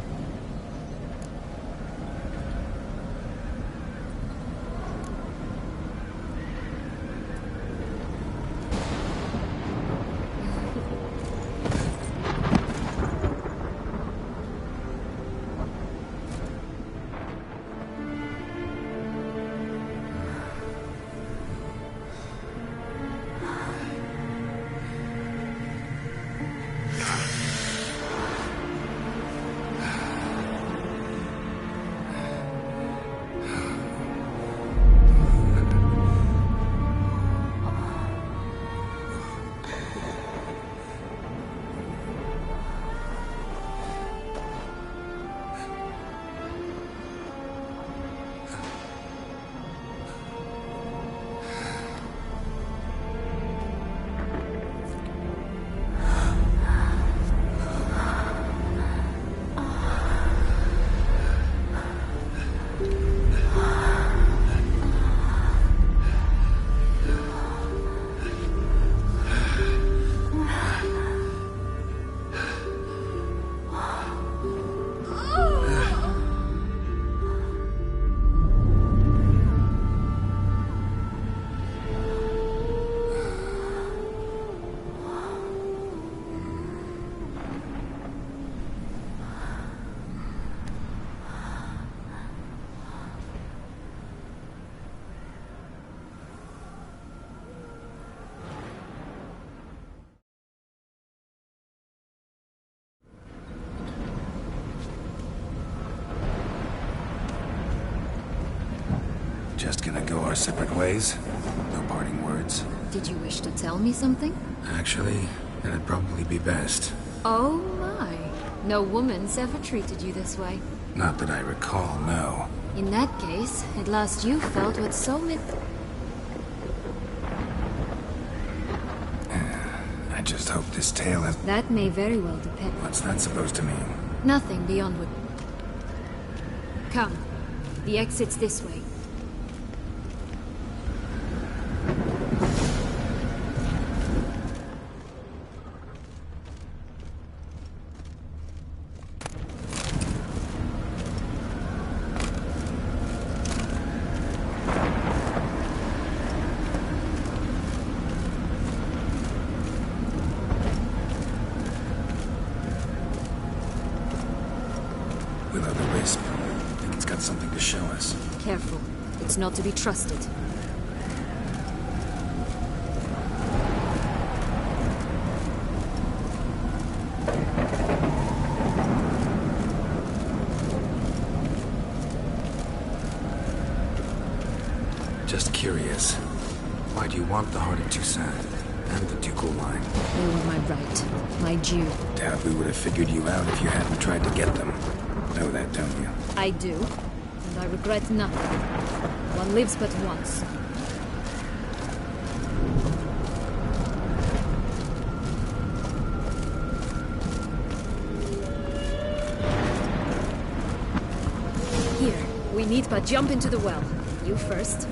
Just gonna go our separate ways? No parting words? Did you wish to tell me something? Actually, that'd probably be best. Oh my. No woman's ever treated you this way. Not that I recall, no. In that case, at last you felt what so many... I just hope this tale has... That may very well depend. What's that supposed to mean? Nothing beyond what... Come. The exit's this way. Careful. It's not to be trusted. Just curious. Why do you want the Heart of Toussaint and the ducal line? They were my right. My due. Doubt we would have figured you out if you hadn't tried to get them. Know that, don't you? I do. And I regret nothing. One lives but once. Here, we need but jump into the well. You first.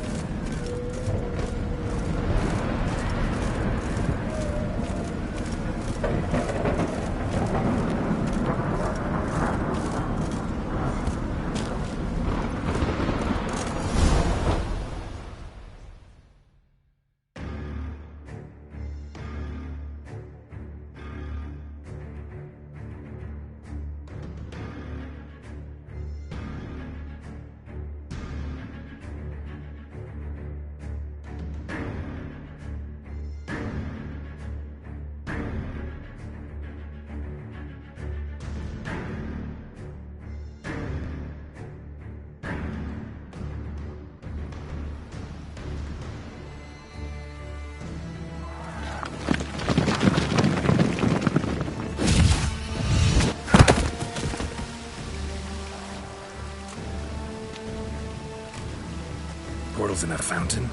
wasn't a fountain?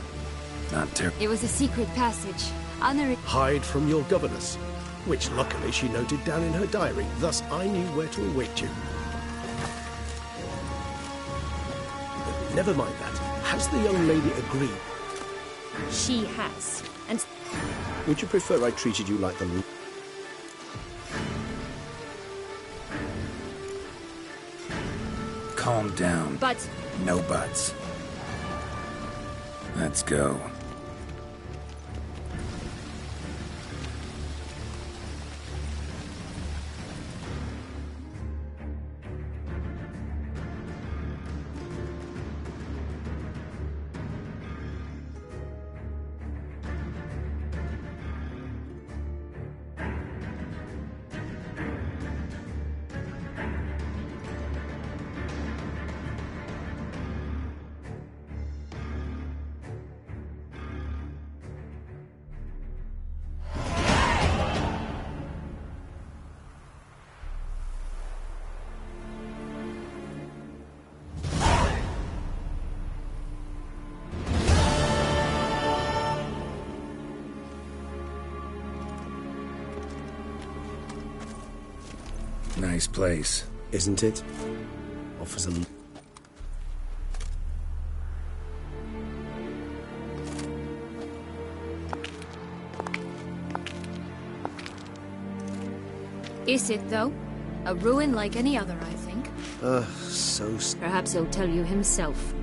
Not terrible. It was a secret passage. Hide from your governess, which luckily she noted down in her diary. Thus I knew where to await you. But never mind that. Has the young lady agreed? She has. And would you prefer I treated you like the... Calm down. But... No buts. Let's go. Nice place. Isn't it? Offers a... Is it, though? A ruin like any other, I think. So... Perhaps he'll tell you himself.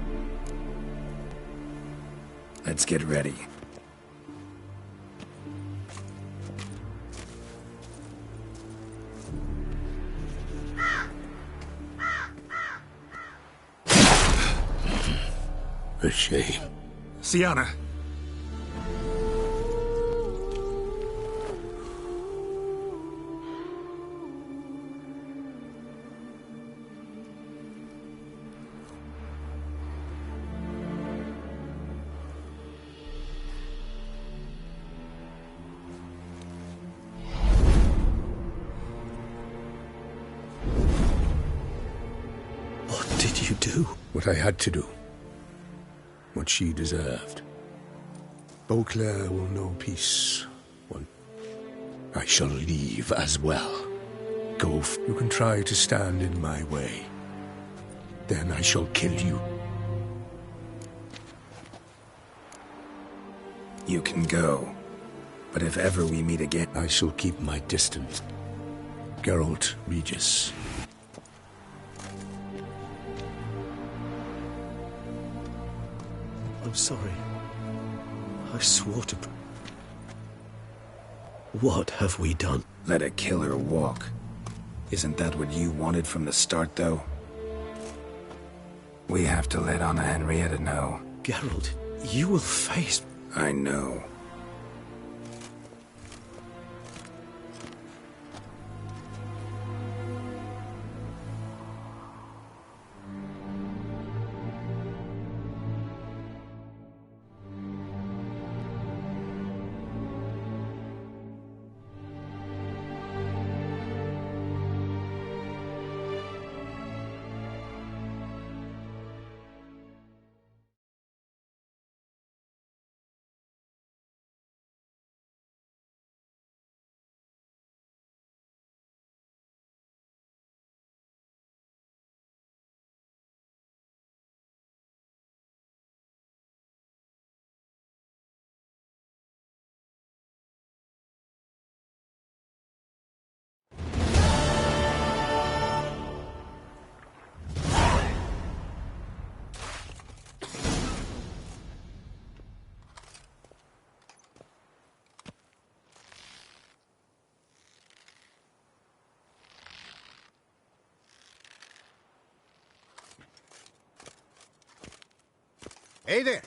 Let's get ready. A shame. Sienna. What did you do? What I had to do. What she deserved. Beauclair will know peace. I shall leave as well. Go. You can try to stand in my way. Then I shall kill you. You can go. But if ever we meet again... I shall keep my distance. Geralt Regis. I'm sorry. I swore to... What have we done? Let a killer walk. Isn't that what you wanted from the start, though? We have to let Anna Henrietta know. Geralt, you will face... I know. Hey there,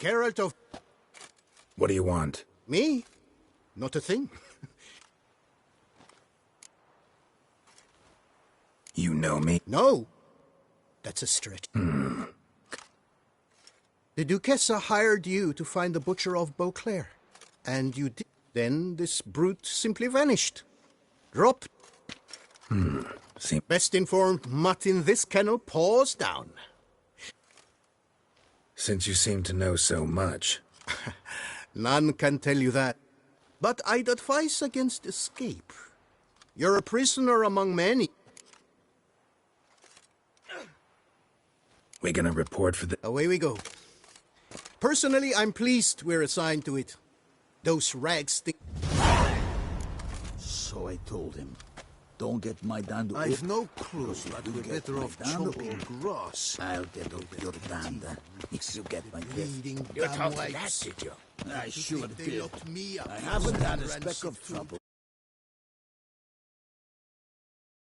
Geralt of... What do you want? Me? Not a thing. You know me? No. That's a stretch. The Duchessa hired you to find the butcher of Beauclair. And you did. Then this brute simply vanished. Dropped. Best informed mutt in this kennel paws down. since you seem to know so much. None can tell you that. But I'd advise against escape. You're a prisoner among many. We're gonna report for the... Away we go. Personally, I'm pleased we're assigned to it. Those rags think... So I told him, don't get my dand. I've no clue, but we're better off chopping grass. I'll get over your dand if you get my gift. You thought of that, did you? I sure did. I haven't had a speck of trouble.